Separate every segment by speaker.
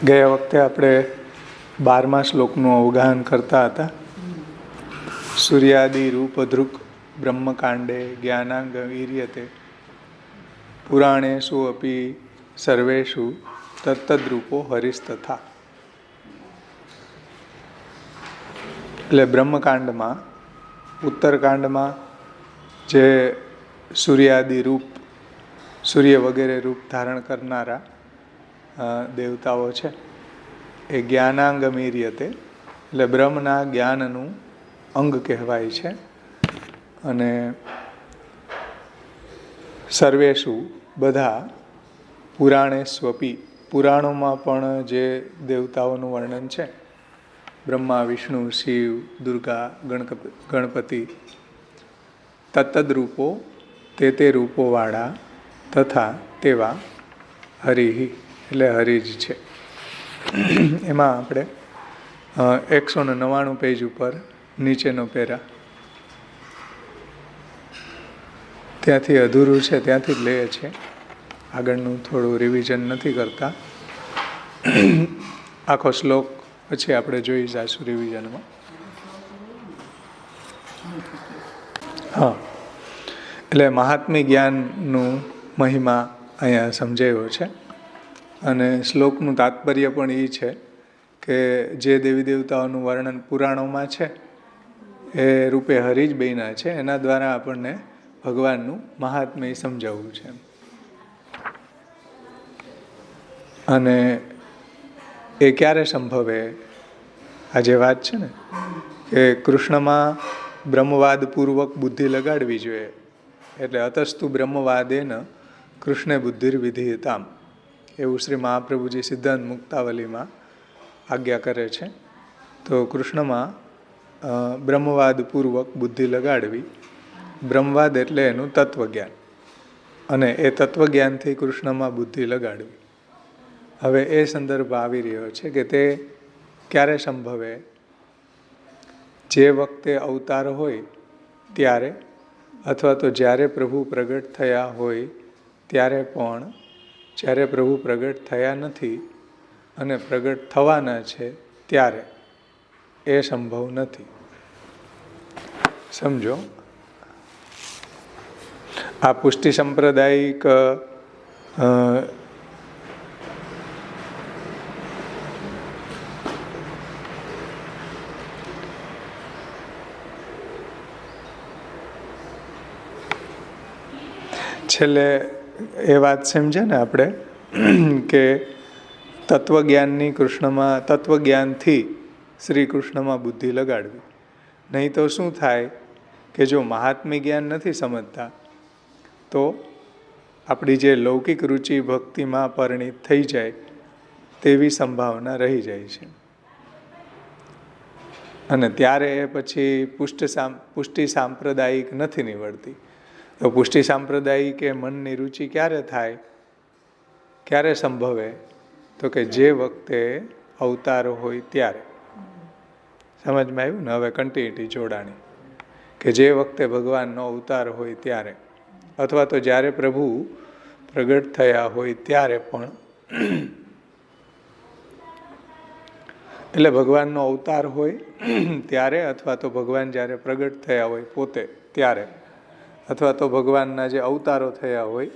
Speaker 1: ગયા વખતે આપણે 12મા શ્લોકનું અવગાહન કરતા હતા. સૂર્યાદિ રૂપધૃક બ્રહ્મકાંડે જ્ઞાનાંગ વીર્યતે પુરાણેષુ અપી સર્વેષુ તત્તદ્રૂપો હરિસ્તથા. એટલે બ્રહ્મકાંડમાં, ઉત્તરકાંડમાં જે સૂર્યાદિ રૂપ, સૂર્ય વગેરે રૂપ ધારણ કરનારા દેવતાઓ છે એ જ્ઞાનાંગમીર્યતે એટલે બ્રહ્મના જ્ઞાનનું અંગ કહેવાય છે. અને સર્વેષુ બધા પુરાણેસ્વપી પુરાણોમાં પણ જે દેવતાઓનું વર્ણન છે, બ્રહ્મા, વિષ્ણુ, શિવ, દુર્ગા, ગણપતિ, તત્તદ્રૂપો તે રૂપોવાળા તથા તેવા હરિ એટલે હરિ જ છે. એમાં આપણે 199 પેજ ઉપર નીચેનો પેરા ત્યાંથી અધૂરું છે, ત્યાંથી જ લઈએ છીએ. આગળનું થોડું રિવિઝન નથી કરતા. આખો શ્લોક પછી આપણે જોઈ જઈશું રિવિઝનમાં. હા, એટલે મહાત્મ્ય જ્ઞાનનું મહિમા અહીંયા સમજાયો છે. અને શ્લોકનું તાત્પર્ય પણ એ છે કે જે દેવી દેવતાઓનું વર્ણન પુરાણોમાં છે એ રૂપે હરિ જ બન્યા છે, એના દ્વારા આપણને ભગવાનનું મહાત્મ્ય સમજાવવું છે. અને એ ક્યારે સંભવે? આ જે વાત છે ને કે કૃષ્ણમાં બ્રહ્મવાદપૂર્વક બુદ્ધિ લગાડવી જોઈએ. એટલે અતસ્તુ બ્રહ્મવાદેન કૃષ્ણે બુદ્ધિર્વિધીયતામ એવું શ્રી મહાપ્રભુજી સિદ્ધાંત મુક્તાવલીમાં આજ્ઞા કરે છે. તો કૃષ્ણમાં બ્રહ્મવાદપૂર્વક બુદ્ધિ લગાડવી. બ્રહ્મવાદ એટલે એનું તત્વજ્ઞાન, અને એ તત્વજ્ઞાનથી કૃષ્ણમાં બુદ્ધિ લગાડવી. હવે એ સંદર્ભ આવી રહ્યો છે કે તે ક્યારે સંભવે? જે વખતે અવતાર હોય ત્યારે, અથવા તો જ્યારે પ્રભુ પ્રગટ થયા હોય ત્યારે પણ, જ્યારે પ્રભુ પ્રગટ થયા નથી અને પ્રગટ થવાના છે ત્યારે એ સંભવ નથી. સમજો, આ પુષ્ટિ સાંપ્રદાયિક છેલ્લે એ વાત સમજે ને આપણે કે તત્વજ્ઞાનની કૃષ્ણમાં, તત્વજ્ઞાનથી શ્રી કૃષ્ણમાં બુદ્ધિ લગાડવી. નહીં તો શું થાય કે જો મહાત્મ્ય જ્ઞાન નથી સમજતા તો આપણી જે લૌકિક રુચિ ભક્તિમાં પરિણિત થઈ જાય તેવી સંભાવના રહી જાય છે. અને ત્યારે એ પછી પુષ્ટિ સાંપ્રદાયિક નથી નીવડતી. તો પુષ્ટિ સાંપ્રદાયિક એ મનની રુચિ ક્યારે થાય, ક્યારે સંભવે? તો કે જે વખતે અવતાર હોય ત્યારે. સમજમાં આવ્યું ને? હવે કન્ટિન્યુટી જોડાણી કે જે વખતે ભગવાનનો અવતાર હોય ત્યારે, અથવા તો જ્યારે પ્રભુ પ્રગટ થયા હોય ત્યારે પણ. એટલે ભગવાનનો અવતાર હોય ત્યારે, અથવા તો ભગવાન જ્યારે પ્રગટ થયા હોય પોતે ત્યારે, અથવા તો ભગવાનના જે અવતારો થયા હોય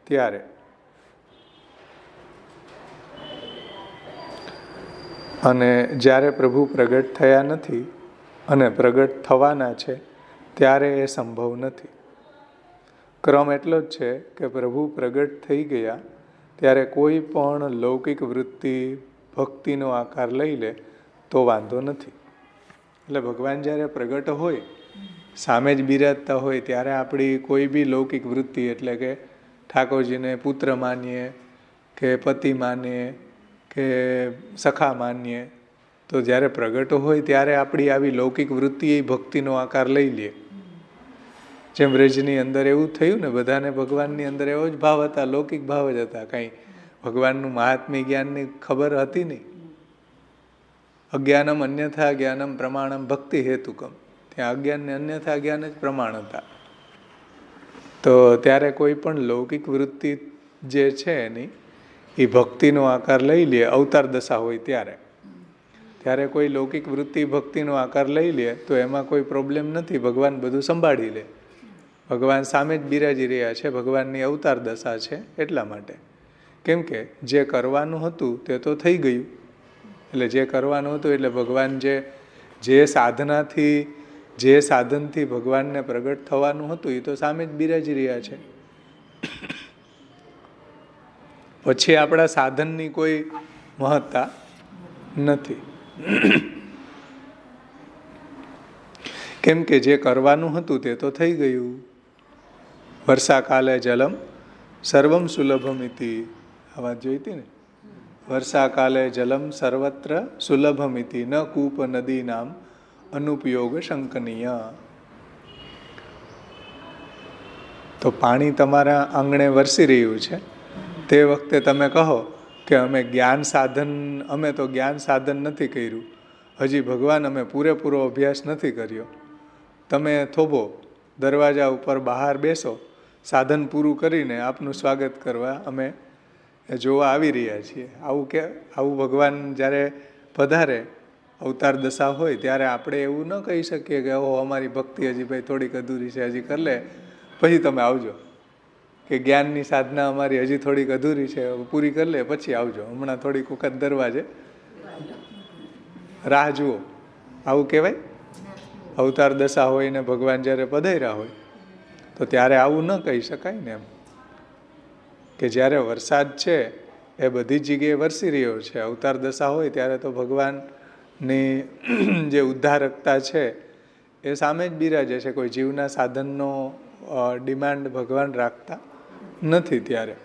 Speaker 1: ત્યારે. અને જ્યારે પ્રભુ પ્રગટ થયા નથી અને પ્રગટ થવાના છે ત્યારે એ સંભવ નથી. ક્રમ એટલો જ છે કે પ્રભુ પ્રગટ થઈ ગયા ત્યારે કોઈ પણ લૌકિક વૃત્તિ ભક્તિનો આકાર લઈ લે તો વાંધો નથી. એટલે ભગવાન જ્યારે પ્રગટ હોય, સામે જ બિરાજતા હોય ત્યારે આપણી કોઈ બી લૌકિક વૃત્તિ, એટલે કે ઠાકોરજીને પુત્ર માનીએ કે પતિ માનીએ કે સખા માનીએ, તો જ્યારે પ્રગટ હોય ત્યારે આપણી આવી લૌકિક વૃત્તિ એ ભક્તિનો આકાર લઈ લે. જેમ વ્રજની અંદર એવું થયું ને, બધાને ભગવાનની અંદર એવો જ ભાવ હતા, લૌકિક ભાવ જ હતા. કાંઈ ભગવાનનું મહાત્મ્ય જ્ઞાનની ખબર હતી નહીં. અજ્ઞાનમ અન્યથા જ્ઞાનમ પ્રમાણમ ભક્તિ હેતુકમ. ત્યાં અજ્ઞાનને અન્યથા જ્ઞાન જ પ્રમાણ હતા. તો ત્યારે કોઈ પણ લૌકિક વૃત્તિ જે છે એની એ ભક્તિનો આકાર લઈ લે, અવતાર દશા હોય ત્યારે કોઈ લૌકિક વૃત્તિ ભક્તિનો આકાર લઈ લે તો એમાં કોઈ પ્રોબ્લેમ નથી. ભગવાન બધું સંભાળી લે. ભગવાન સામે જ બિરાજી રહ્યા છે, ભગવાનની અવતાર દશા છે એટલા માટે. કેમ કે જે કરવાનું હતું તે તો થઈ ગયું. એટલે જે કરવાનું હતું એટલે ભગવાન જે સાધનાથી, જે સાધનથી ભગવાનને પ્રગટ થવાનું હતું એ તો સામે જ બિરાજી રહ્યા છે. પછી આપણા સાધનની કોઈ મહત્તા નથી. કેમ કે જે કરવાનું હતું તે તો થઈ ગયું. વર્ષા કાલે જલમ સર્વમ સુલભમિતિ, આ વાત જોઈ હતી ને. વર્ષા કાલે જલમ સર્વત્ર સુલભમિતિ, ન કૂપ નદી નામ અનુપયોગ શંકનીય. તો પાણી તમારા આંગણે વરસી રહ્યું છે, તે વખતે તમે કહો કે અમે તો જ્ઞાન સાધન નથી કર્યું, હજી ભગવાન અમે પૂરેપૂરો અભ્યાસ નથી કર્યો. તમે થોભો, દરવાજા ઉપર બહાર બેસો, સાધન પૂરું કરીને આપનું સ્વાગત કરવા અમે જોવા આવી રહ્યા છીએ. આવું ભગવાન જ્યારે પધારે અવતાર દશા હોય ત્યારે આપણે એવું ન કહી શકીએ કે ઓહો અમારી ભક્તિ હજી ભાઈ થોડીક અધૂરી છે, હજી કરી લે પછી તમે આવજો, કે જ્ઞાનની સાધના અમારી હજી થોડીક અધૂરી છે, પૂરી કરી લે પછી આવજો, હમણાં થોડીક વખત દરવાજે રાહ જુઓ. આવું કહેવાય? અવતાર દશા હોય ને ભગવાન જ્યારે પધાર્યા હોય તો ત્યારે આવું ન કહી શકાય ને. એમ કે જ્યારે વરસાદ છે એ બધી જગ્યાએ વરસી રહ્યો છે, અવતાર દશા હોય ત્યારે તો ભગવાનની જે ઉદ્ધારકતા છે એ સામે જ બિરાજે છે. કોઈ જીવના સાધનનો ડિમાન્ડ ભગવાન રાખતા નથી. ત્યારે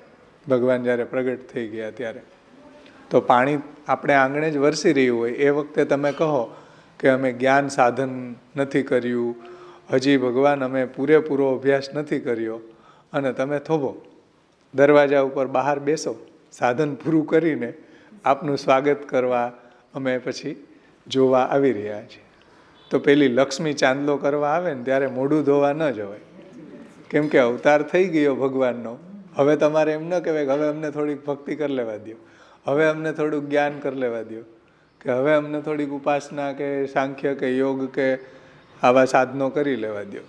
Speaker 1: ભગવાન જ્યારે પ્રગટ થઈ ગયા ત્યારે તો પાણી આપણે આંગણે જ વરસી રહ્યું હોય એ વખતે તમે કહો કે અમે જ્ઞાન સાધન નથી કર્યું, હજી ભગવાન અમે પૂરેપૂરો અભ્યાસ નથી કર્યો, અને તમે થોભો, દરવાજા ઉપર બહાર બેસો, સાધન પૂરું કરીને આપનું સ્વાગત કરવા અમે પછી જોવા આવી રહ્યા છીએ. તો પેલી લક્ષ્મી ચાંદલો કરવા આવે ને ત્યારે મોઢું ધોવા ન જવાય. કેમ કે અવતાર થઈ ગયો ભગવાનનો. હવે તમારે એમ ન કહેવાય કે હવે અમને થોડીક ભક્તિ કરી લેવા દો, હવે અમને થોડુંક જ્ઞાન કરી લેવા દો, કે હવે અમને થોડીક ઉપાસના કે સાંખ્ય કે યોગ કે આવા સાધનો કરી લેવા દો.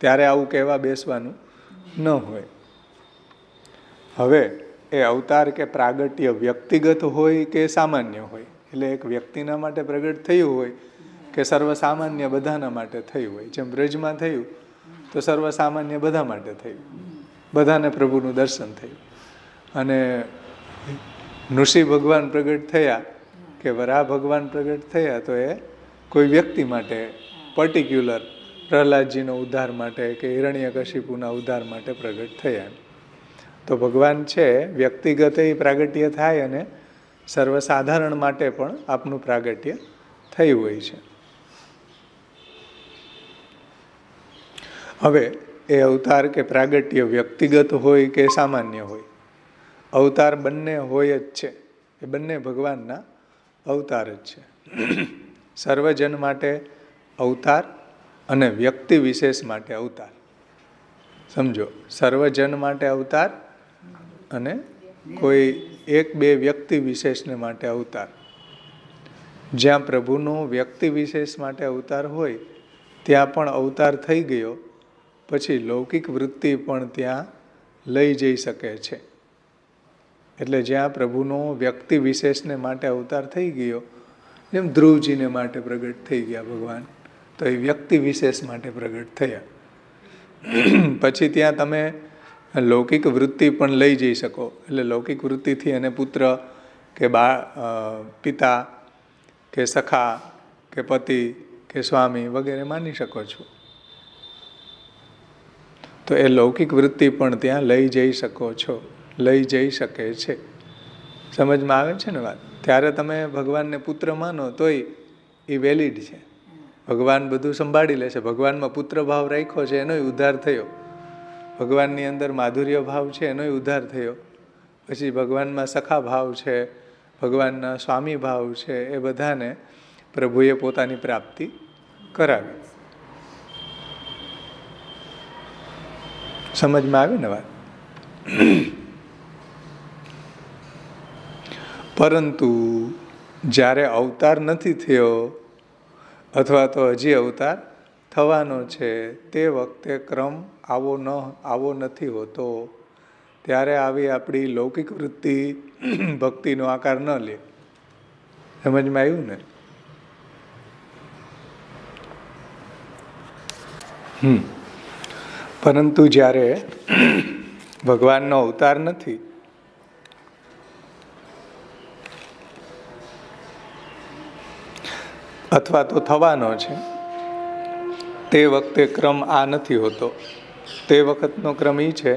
Speaker 1: ત્યારે આવું કહેવા બેસવાનું ન હોય. હવે એ અવતાર કે પ્રાગટ્ય વ્યક્તિગત હોય કે સામાન્ય હોય, એટલે એક વ્યક્તિના માટે પ્રગટ થયું હોય કે સર્વસામાન્ય બધાના માટે થયું હોય. જેમ બ્રજમાં થયું તો સર્વસામાન્ય બધા માટે થયું, બધાને પ્રભુનું દર્શન થયું. અને નૃષિ ભગવાન પ્રગટ થયા કે વરાહ ભગવાન પ્રગટ થયા તો એ કોઈ વ્યક્તિ માટે પર્ટિક્યુલર પ્રહલાદજીનો ઉદ્ધાર માટે કે હિરણ્યકશિપુના ઉદ્ધાર માટે પ્રગટ થયા. તો ભગવાન છે વ્યક્તિગત પ્રાગટ્ય થાય અને સર્વસાધારણ માટે પણ આપનું પ્રાગટ્ય થયું હોય છે. હવે એ અવતાર કે પ્રાગટ્ય વ્યક્તિગત હોય કે સામાન્ય હોય, અવતાર બંને હોય જ છે. એ બંને ભગવાનના અવતાર જ છે. સર્વજન માટે અવતાર અને વ્યક્તિ વિશેષ માટે અવતાર. સમજો, સર્વજન માટે અવતાર અને કોઈ એક બે વ્યક્તિ વિશેષને માટે અવતાર. જ્યાં પ્રભુનો વ્યક્તિ વિશેષ માટે અવતાર હોય ત્યાં પણ અવતાર થઈ ગયો પછી લૌકિક વૃત્તિ પણ ત્યાં લઈ જઈ શકે છે. એટલે જ્યાં પ્રભુનો વ્યક્તિ વિશેષને માટે અવતાર થઈ ગયો, જેમ ધ્રુવજીને માટે પ્રગટ થઈ ગયા ભગવાન, તો એ વ્યક્તિ વિશેષ માટે પ્રગટ થયા. પછી ત્યાં તમે લૌકિક વૃત્તિ પણ લઈ જઈ શકો. એટલે લૌકિક વૃત્તિથી એને પુત્ર કે પિતા કે સખા કે પતિ કે સ્વામી વગેરે માની શકો છો. તો એ લૌકિક વૃત્તિ પણ ત્યાં લઈ જઈ શકો છો, લઈ જઈ શકે છે. સમજમાં આવે છે ને વાત? ત્યારે તમે ભગવાનને પુત્ર માનો તોય એ વેલિડ છે. ભગવાન બધું સંભાળી લેશે. ભગવાનમાં પુત્ર ભાવ રાખ્યો છે એનોય ઉદ્ધાર થયો, ભગવાનની અંદર માધુર્ય ભાવ છે એનોય ઉદ્ધાર થયો. પછી ભગવાનમાં સખા ભાવ છે, ભગવાનના સ્વામી ભાવ છે, એ બધાને પ્રભુએ પોતાની પ્રાપ્તિ કરાવી. સમજમાં આવે ને વાત? પરંતુ જ્યારે અવતાર નથી થયો અથવા તો હજી અવતાર થવાનો છે તે વખતે ક્રમ આવો નથી હોતો. ત્યારે આવી આપણી લૌકિક વૃત્તિ ભક્તિનો આકાર ન લે. સમજમાં આવ્યું ને? પરંતુ જ્યારે ભગવાનનો અવતાર નથી અથવા તો થવાનો છે તે વખતે ક્રમ આ નથી હોતો. તે વખતનો ક્રમ એ છે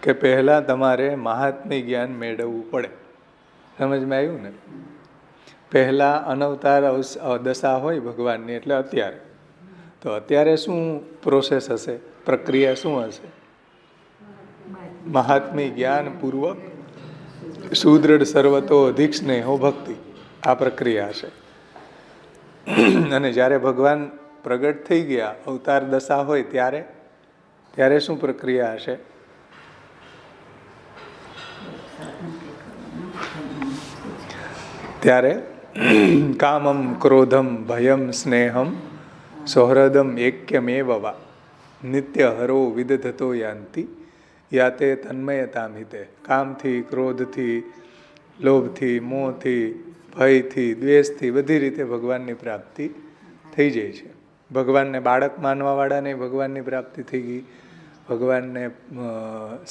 Speaker 1: કે પહેલાં તમારે મહાત્મ્ય જ્ઞાન મેળવવું પડે. સમજમાં આવ્યું ને? પહેલાં અનવતાર દશા હોય ભગવાનની, એટલે અત્યારે. તો અત્યારે શું પ્રોસેસ હશે, પ્રક્રિયા શું હશે? મહાત્મ્ય જ્ઞાન પૂર્વક સુદૃઢ સર્વતો અધિક સ્નેહો ભક્તિ, આ પ્રક્રિયા હશે. અને જ્યારે ભગવાન પ્રગટ થઈ ગયા, અવતાર દશા હોય ત્યારે શું પ્રક્રિયા હશે? ત્યારે કામમ ક્રોધમ ભયમ સ્નેહમ સૌહૃદમ એક્યમેવવા નિત્ય હરો વિદધતો યાંતિ યાતે તન્મયતામિતે. કામથી, ક્રોધથી, લોભથી, મોહથી, ભયથી, દ્વેષથી બધી રીતે ભગવાનની પ્રાપ્તિ થઈ જાય છે. ભગવાનને બાળક માનવાવાળાને ભગવાનની પ્રાપ્તિ થઈ ગઈ, ભગવાનને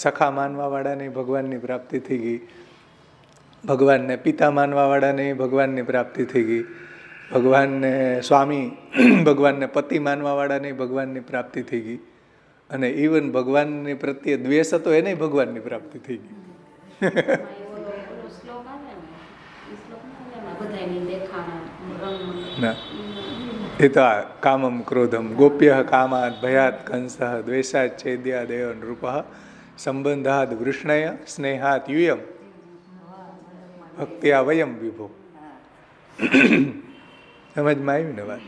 Speaker 1: સખા માનવાવાળાને ભગવાનની પ્રાપ્તિ થઈ ગઈ, ભગવાનને પિતા માનવાવાળાને ભગવાનની પ્રાપ્તિ થઈ ગઈ, ભગવાનને સ્વામી, ભગવાનને પતિ માનવાવાળાને ભગવાનની પ્રાપ્તિ થઈ ગઈ, અને ઇવન ભગવાનની પ્રત્યે દ્વેષ હતો એને ભગવાનની પ્રાપ્તિ થઈ ગઈ. ના, એ તો આ કામમ ક્રોધમ ગોપ્ય કામાદ ભયાત કંસ દ્વેષાત ચેદ્યાદેવ નૃપ સંબંધાદ વૃષ્ણય સ્નેહાત યુયમ ભક્ત્યા વયમ વિભો. સમજમાં આવ્યું ને વાત?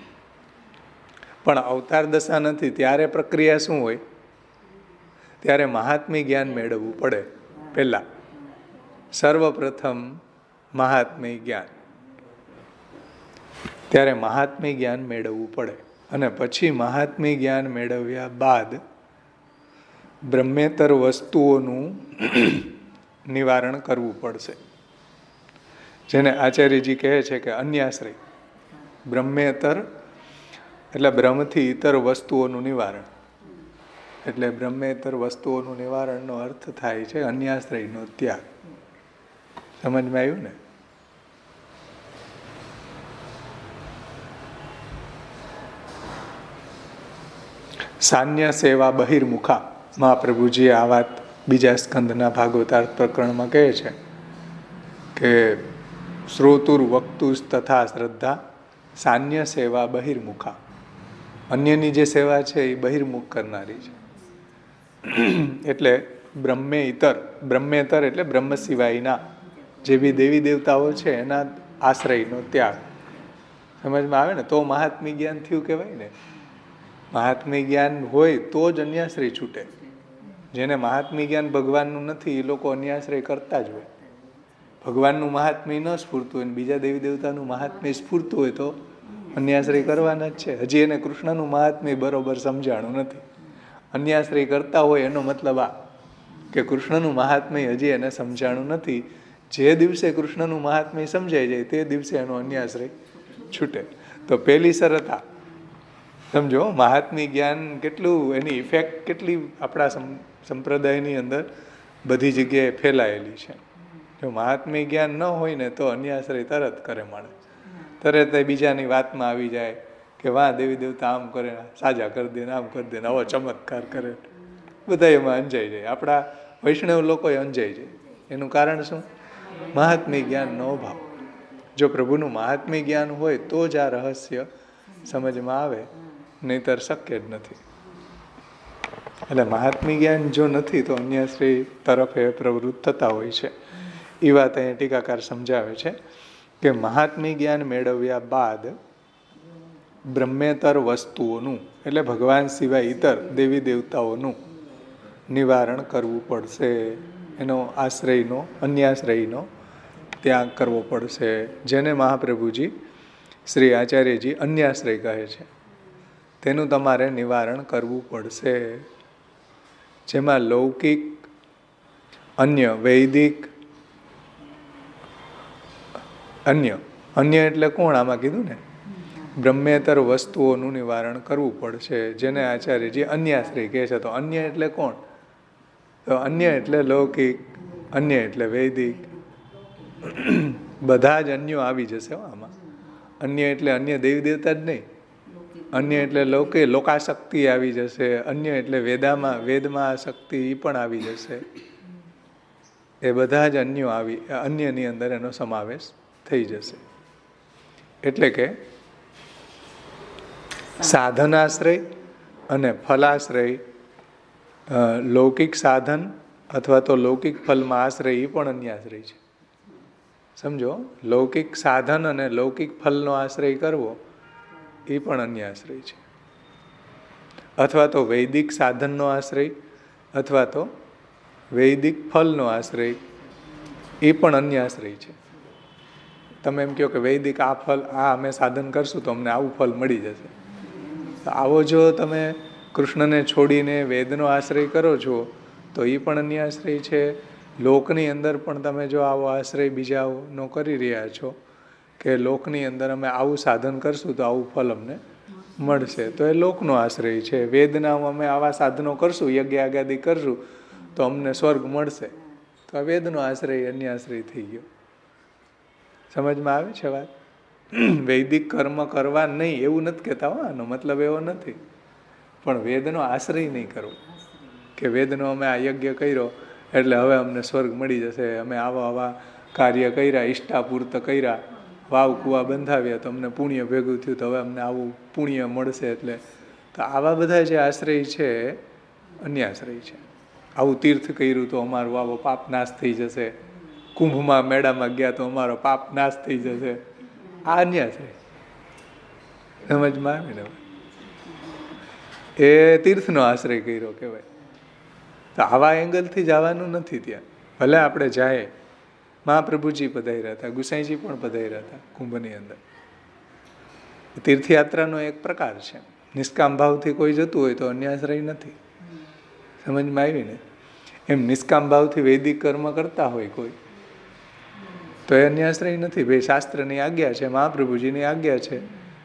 Speaker 1: પણ અવતાર દશા નથી ત્યારે પ્રક્રિયા શું હોય? ત્યારે મહાત્મ્ય જ્ઞાન મેળવવું પડે. પહેલાં સર્વપ્રથમ મહાત્મ્ય જ્ઞાન, ત્યારે મહાત્મ્ય જ્ઞાન મેળવવું પડે. અને પછી મહાત્મ્ય જ્ઞાન મેળવ્યા બાદ બ્રહ્મેતર વસ્તુઓનું નિવારણ કરવું પડશે, જેને આચાર્યજી કહે છે કે અન્યાશ્રય. બ્રહ્મેતર એટલે બ્રહ્મથી ઇતર વસ્તુઓનું નિવારણ, એટલે બ્રહ્મેતર વસ્તુઓનું નિવારણનો અર્થ થાય છે અન્યાશ્રયનો ત્યાગ. સમજમાં આવ્યું ને? સાન્ય સેવા બહિર્મુખા મહાપ્રભુજી આ વાત બીજા સ્કંદના ભાગવતાર્થ પ્રકરણમાં કહે છે કે શ્રોતુર વક્તુસ તથા શ્રદ્ધા સાન્ય સેવા બહિર્મુખા. અન્યની જે સેવા છે એ બહિર્મુખ કરનારી છે. એટલે બ્રહ્મેતર એટલે બ્રહ્મ સિવાયના જે બી દેવી દેવતાઓ છે એના આશ્રયનો ત્યાગ. સમજમાં આવે ને? તો મહાત્મ્ય જ્ઞાન થયું કહેવાય ને. મહાત્મ્ય જ્ઞાન હોય તો જ અન્યાશ્રય છૂટે. જેને મહાત્મ્ય જ્ઞાન ભગવાનનું નથી એ લોકો અન્યાશ્રય કરતા જ હોય. ભગવાનનું મહાત્મ્ય ન સ્ફૂરતું હોય ને બીજા દેવી દેવતાનું મહાત્મ્ય સ્ફૂરતું હોય તો અન્યાશ્રય કરવાના જ છે. હજી એને કૃષ્ણનું મહાત્મ્ય બરોબર સમજાણું નથી. અન્યાશ્રય કરતા હોય એનો મતલબ આ કે કૃષ્ણનું મહાત્મ્ય હજી એને સમજાણું નથી. જે દિવસે કૃષ્ણનું મહાત્મ્ય સમજાઈ જાય તે દિવસે એનો અન્યાશ્રય છૂટે. તો પહેલી શરત આ સમજો. મહાત્મ્ય જ્ઞાન કેટલું, એની ઇફેક્ટ કેટલી આપણા સંપ્રદાયની અંદર બધી જગ્યાએ ફેલાયેલી છે. જો મહાત્મ્ય જ્ઞાન ન હોય ને તો અન્યાશ્રય તરત કરે માણસ. તરત બીજાની વાતમાં આવી જાય કે વાહ દેવી દેવતા આમ કરે, સાજા કરી દે, આમ કરી દે, આવો ચમત્કાર કરે, બધા એમાં અંજાઈ જાય. આપણા વૈષ્ણવ લોકો અંજાઈ જાય. એનું કારણ શું? મહાત્મ્ય જ્ઞાનનો અભાવ. જો પ્રભુનું મહાત્મ્ય જ્ઞાન હોય તો જ આ રહસ્ય સમજમાં આવે, નહીંતર શક્ય જ નથી. એટલે મહાત્મ્ય જ્ઞાન જો નથી તો અન્યાશ્રય તરફ એ પ્રવૃત્ત થતા હોય છે. એ વાત અહીંયા ટીકાકાર સમજાવે છે કે મહાત્મ્ય જ્ઞાન મેળવ્યા બાદ બ્રહ્મેતર વસ્તુઓનું એટલે ભગવાન સિવાય ઇતર દેવી દેવતાઓનું નિવારણ કરવું પડશે. એનો આશ્રયનો, અન્યાશ્રયનો ત્યાગ કરવો પડશે, જેને મહાપ્રભુજી શ્રી આચાર્યજી અન્યાશ્રય કહે છે. તેનું તમારે નિવારણ કરવું પડશે, જેમાં લૌકિક, અન્ય, વૈદિક, અન્ય એટલે કોણ? આમાં કીધું ને, બ્રહ્મેતર વસ્તુઓનું નિવારણ કરવું પડશે, જેને આચાર્યજી અન્યાશ્રય કહે છે. તો અન્ય એટલે કોણ? તો અન્ય એટલે લૌકિક, અન્ય એટલે વૈદિક, બધા જ અન્યો આવી જશે આમાં. અન્ય એટલે અન્ય દેવી દેવતા જ નહીં, અન્ય એટલે લોકાશક્તિ આવી જશે, અન્ય એટલે વેદમાં આસક્તિ એ પણ આવી જશે. એ બધા જ અન્યની અંદર એનો સમાવેશ થઈ જશે. એટલે કે સાધનાશ્રય અને ફલાશ્રય, લૌકિક સાધન અથવા તો લૌકિક ફલમાં આશ્રય એ પણ અન્યાશ્રય છે. સમજો, લૌકિક સાધન અને લૌકિક ફલનો આશ્રય કરવો એ પણ અન્યાશ્રય છે. અથવા તો વૈદિક સાધનનો આશ્રય અથવા તો વૈદિક ફલનો આશ્રય એ પણ અન્યાશ્રય છે. તમે એમ કહો કે વૈદિક અમે સાધન કરશું તો અમને આવું ફલ મળી જશે. આવો જો તમે કૃષ્ણને છોડીને વેદનો આશ્રય કરો છો તો એ પણ અન્યાશ્રય છે. લોકની અંદર પણ તમે જો આવો આશ્રય બીજાનો કરી રહ્યા છો કે લોકની અંદર અમે આવું સાધન કરશું તો આવું ફલ અમને મળશે, તો એ લોકનો આશ્રય છે. વેદના અમે આવા સાધનો કરશું, યજ્ઞ આગાદી કરશું તો અમને સ્વર્ગ મળશે, તો આ વેદનો આશ્રય અન્યાશ્રય થઈ ગયો. સમજમાં આવે છે વાત? વૈદિક કર્મ કરવા નહીં એવું નથી કહેતા, આનો મતલબ એવો નથી, પણ વેદનો આશ્રય નહીં કરવો કે વેદનો અમે આ યજ્ઞ કર્યો એટલે હવે અમને સ્વર્ગ મળી જશે, અમે આવા કાર્ય કર્યા, ઈષ્ટાપૂર્ત કર્યા, વાવ કુવા બંધાવ્યા તો અમને પુણ્ય ભેગું થયું તો હવે અમને આવું પુણ્ય મળશે. એટલે તો આવા બધા જે આશ્રય છે અન્યાશ્રય છે. આવું તીર્થ કર્યું તો અમારું આવો પાપ નાશ થઈ જશે, કુંભમાં મેળામાં ગયા તો અમારો પાપ નાશ થઈ જશે, આ અન્યાશ્રય. સમજમાં આવે ને? એ તીર્થનો આશ્રય કર્યો કહેવાય. તો આવા એંગલથી જવાનું નથી ત્યાં. ભલે આપણે જાય, મહાપ્રભુજી પધાર્યા હતા, ગુસાઈજી પણ પધાર્યા હતા કુંભની અંદર. તીર્થયાત્રાનો એક પ્રકાર છે. નિષ્કામ ભાવથી કોઈ જતું હોય તો અન્યાશ્રય નથી. સમજમાં આવી ને? એમ નિષ્કામ ભાવથી વૈદિક કર્મ કરતા હોય કોઈ તો એ અન્યાશ્રય નથી. ભાઈ શાસ્ત્રની આજ્ઞા છે, મહાપ્રભુજીની આજ્ઞા છે,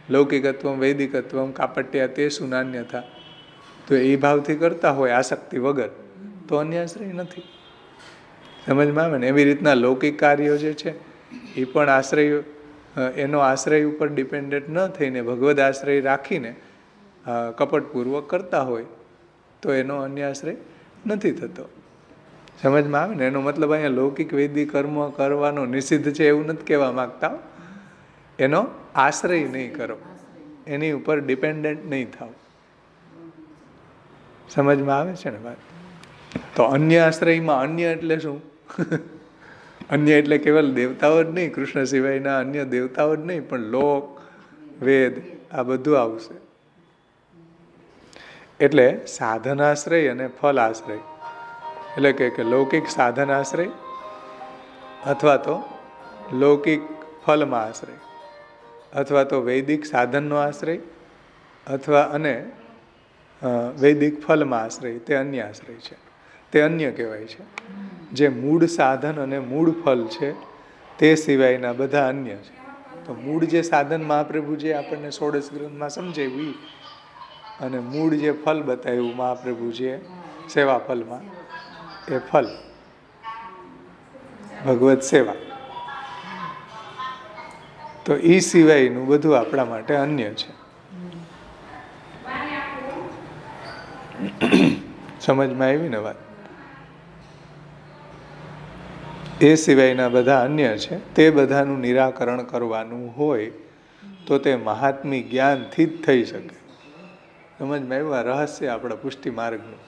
Speaker 1: લૌકિકત્વમ વૈદિકત્વમ કાપટ્યા તે સુનાન્યથા, તો એ ભાવથી કરતા હોય આસક્તિ વગર તો અન્યાશ્રય નથી. સમજમાં આવે ને? એવી રીતના લૌકિક કાર્યો જે છે એ પણ એનો આશ્રય ઉપર ડિપેન્ડન્ટ ન થઈને ભગવદ આશ્રય રાખીને કપટપૂર્વક કરતા હોય તો એનો અન્યાશ્રય નથી થતો. સમજમાં આવે ને? એનો મતલબ અહીંયા લૌકિક વૈદિક કર્મ કરવાનો નિષિદ્ધ છે એવું નથી કહેવા માગતા. એનો આશ્રય નહીં કરો, એની ઉપર ડિપેન્ડન્ટ નહીં થાવ. સમજમાં આવે છે ને વાત? તો અન્ય આશ્રયમાં અન્ય એટલે શું? અન્ય એટલે કેવલ દેવતાઓ જ નહીં, કૃષ્ણ સિવાયના અન્ય દેવતાઓ જ નહીં, પણ લોક, વેદ આ બધું આવશે. એટલે સાધનાશ્રય અને ફલ આશ્રય એટલે કે લૌકિક સાધનાશ્રય અથવા તો લૌકિક ફલમાં આશ્રય અથવા તો વૈદિક સાધનનો આશ્રય અથવા અને વૈદિક ફલમાં આશ્રય, તે અન્ય આશ્રય છે. તે અન્ય કહેવાય છે. જે મૂળ સાધન અને મૂળ ફલ છે તે સિવાયના બધા અન્ય છે. તો મૂળ જે સાધન મહાપ્રભુજીએ આપણને 16 ગ્રંથમાં સમજાવ્યું અને મૂળ જે ફલ બતાવ્યું મહાપ્રભુજીએ સેવા ફલમાં, એ ફલ ભગવત સેવા. તો એ સિવાયનું બધું આપણા માટે અન્ય છે. સમજમાં આવી ને વાત? એ સિવાયના બધા અન્ય છે, તે બધાનું નિરાકરણ કરવાનું હોય તો તે મહાત્મી જ્ઞાનથી જ થઈ શકે. સમજમાં આવ્યું? રહસ્ય આપણા પુષ્ટિ માર્ગનું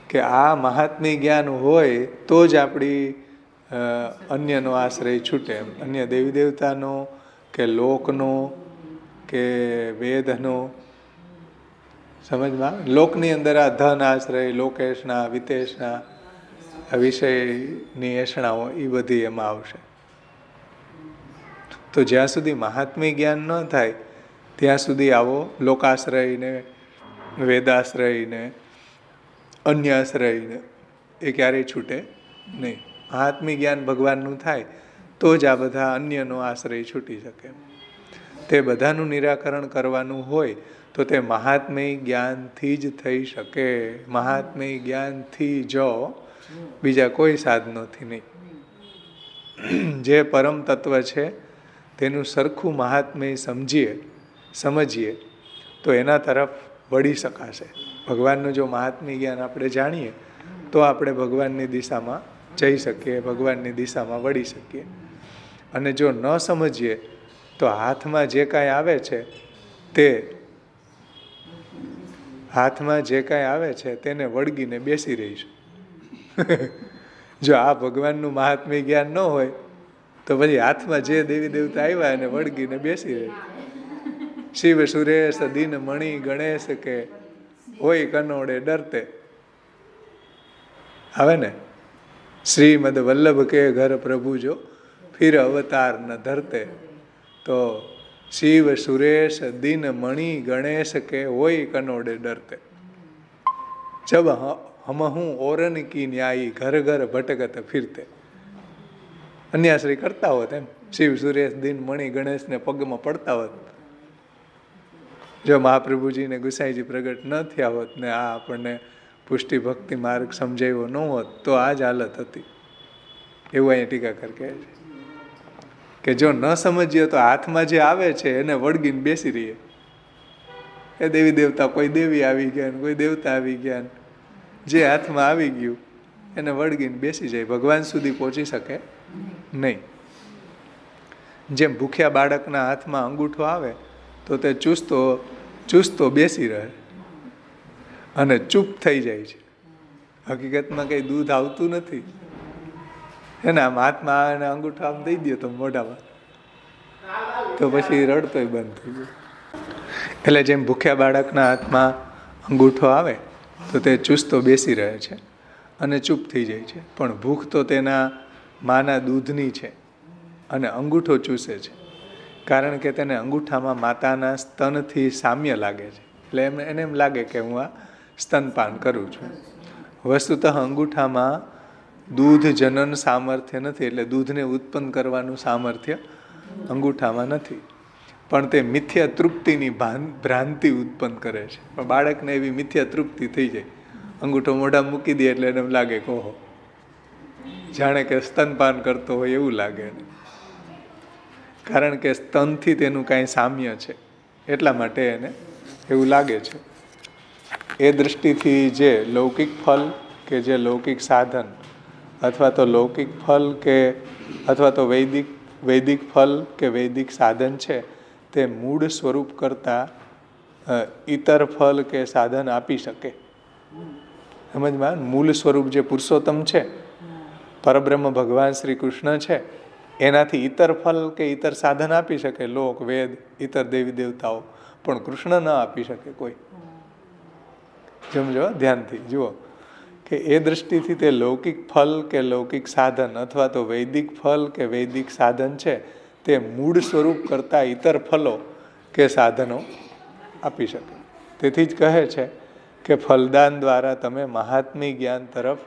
Speaker 1: કે આ મહાત્મી જ્ઞાન હોય તો જ આપણી અન્યનો આશ્રય છૂટે. અન્ય દેવી દેવતાનો કે લોકનો કે વેદનો. સમજમાં? લોકની અંદર આ ધન આશ્રય, લોકેશના, વિતેશના, વિષયની એષણાઓ એ બધી એમાં આવશે. તો જ્યાં સુધી મહાત્મ્ય જ્ઞાન ન થાય ત્યાં સુધી આવો લોકાશ્રયને, વેદાશ્રયને, અન્ય આશ્રયને એ ક્યારેય છૂટે નહીં. મહાત્મ્ય જ્ઞાન ભગવાનનું થાય તો જ આ બધા અન્યનો આશ્રય છૂટી શકે. તે બધાનું નિરાકરણ કરવાનું હોય તો તે મહાત્મ્ય જ્ઞાનથી જ થઈ શકે. મહાત્મ્ય જ્ઞાનથી જો બીજા કોઈ સાધનોથી નહીં. જે પરમ તત્વ છે તેનું સરખું મહાત્મ્ય સમજીએ તો એના તરફ વળી શકાશે. ભગવાનનું જો મહાત્મ્ય જ્ઞાન આપણે જાણીએ તો આપણે ભગવાનની દિશામાં જઈ શકીએ, ભગવાનની દિશામાં વળી શકીએ. અને જો ન સમજીએ તો હાથમાં જે કાંઈ આવે છે તેને વળગીને બેસી રહીશું. જો આ ભગવાનનું મહાત્મ્ય જ્ઞાન ન હોય તો પછી હાથમાં જે દેવી દેવતા આવ્યા એને વળગીને બેસી રહે. શિવ સુરેશ દીન મણિ ગણેશ કે હોય કનોડે ડરતે. હવે ને શ્રીમદ વલ્લભ કે ઘર પ્રભુ જો ફિર અવતાર ન ધરતે. તો શિવ સુરેશ દીન મણિ ગણેશ કે હોય કનોડે ડરતે. જબ હમ હું ઓરન કી ન્યાયી ઘર ઘર ભટકત ફિરતે. અન્યાશ્રી કરતા હોત એમ, શિવ સુરેશ દીન મણિ ગણેશને પગમાં પડતા હોત. જો મહાપ્રભુજીને ગુસાઈજી પ્રગટ ન થયા હોત ને આ આપણને પુષ્ટિ ભક્તિ માર્ગ સમજાવ્યો ન હોત તો આ જ હાલત હતી. એવું અહીંયા ટીકાકર કહે છે કે જો ન સમજીએ તો હાથમાં જે આવે છે એને વળગીને બેસી રહીએ. એ દેવી દેવતા, કોઈ દેવી આવી ગયા ને કોઈ દેવતા આવી ગયા ને જે હાથમાં આવી ગયું એને વળગીને બેસી જાય. ભગવાન સુધી પહોંચી શકે નહીં. જેમ ભૂખ્યા બાળકના હાથમાં અંગૂઠો આવે તો તે ચૂસતો બેસી રહે અને ચૂપ થઈ જાય છે. હકીકતમાં કંઈ દૂધ આવતું નથી. એને આમ હાથમાં આવે ને અંગૂઠો આમ દઈ દે તો મોઢામાં તો પછી રડતોય બંધ થઈ ગયો. એટલે જેમ ભૂખ્યા બાળકના હાથમાં અંગૂઠો આવે તો તે ચૂસતો બેસી રહે છે અને ચૂપ થઈ જાય છે. પણ ભૂખ તો તેના માના દૂધની છે અને અંગૂઠો ચૂસે છે કારણ કે તેને અંગૂઠામાં માતાના સ્તનથી સામ્ય લાગે છે. એટલે એને એમ લાગે કે હું આ સ્તનપાન કરું છું. વસ્તુતઃ અંગૂઠામાં દૂધ જનન સામર્થ્ય નથી. એટલે દૂધને ઉત્પન્ન કરવાનું સામર્થ્ય અંગૂઠામાં નથી. પણ તે મિથ્યા તૃપ્તિની ભ્રાંતિ ઉત્પન્ન કરે છે. પણ બાળકને એવી મિથ્યા તૃપ્તિ થઈ જાય. અંગૂઠો મોઢા મૂકી દે એટલે એને લાગે કે ઓહો, જાણે કે સ્તનપાન કરતો હોય એવું લાગે. કારણ કે સ્તનથી તેનું કાંઈ સામ્ય છે એટલા માટે એને એવું લાગે છે. એ દૃષ્ટિથી જે લૌકિક ફલ કે જે લૌકિક સાધન અથવા તો લૌકિક ફલ કે અથવા તો વૈદિક ફલ કે વૈદિક સાધન છે તે મૂળ સ્વરૂપ કરતાં ઇતર ફલ કે સાધન આપી શકે. સમજમાં? મૂળ સ્વરૂપ જે પુરુષોત્તમ છે, પરબ્રહ્મ ભગવાન શ્રી કૃષ્ણ છે, એનાથી ઇતર ફલ કે ઇતર સાધન આપી શકે લોક, વેદ, ઇતર દેવી દેવતાઓ, પણ કૃષ્ણ ન આપી શકે કોઈ. સમજો, ધ્યાનથી જુઓ કે એ દૃષ્ટિથી તે લૌકિક ફલ કે લૌકિક સાધન અથવા તો વૈદિક ફલ કે વૈદિક સાધન છે તે મૂળ સ્વરૂપ કરતાં ઇતર ફલો કે સાધનો આપી શકે. તેથી જ કહે છે કે ફલદાન દ્વારા તમે મહાત્મ્ય જ્ઞાન તરફ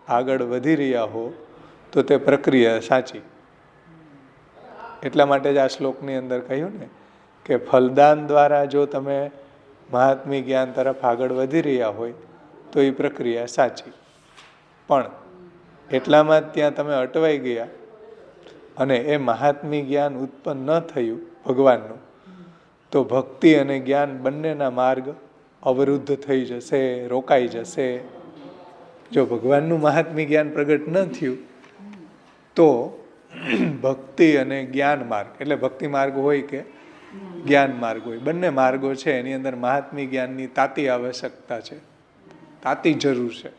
Speaker 1: આગળ વધી રહ્યા હો તો તે પ્રક્રિયા સાચી. એટલા માટે જ આ શ્લોકની અંદર કહ્યું ને કે ફલદાન દ્વારા જો તમે મહાત્મ્ય જ્ઞાન તરફ આગળ વધી રહ્યા હોય તો એ પ્રક્રિયા સાચી. પણ એટલામાં જ ત્યાં તમે અટવાઈ ગયા અને એ મહાત્મ્ય જ્ઞાન ઉત્પન્ન ન થયું ભગવાનનું, તો ભક્તિ અને જ્ઞાન બંનેના માર્ગ અવરુદ્ધ થઈ જશે, રોકાઈ જશે. જો ભગવાનનું મહાત્મ્ય જ્ઞાન પ્રગટ ન થયું તો ભક્તિ અને જ્ઞાન માર્ગ, એટલે ભક્તિ માર્ગ હોય કે જ્ઞાન માર્ગ હોય, બંને માર્ગો છે એની અંદર મહાત્મ્ય જ્ઞાનની તાતી આવશ્યકતા છે, તાતી જરૂર છે.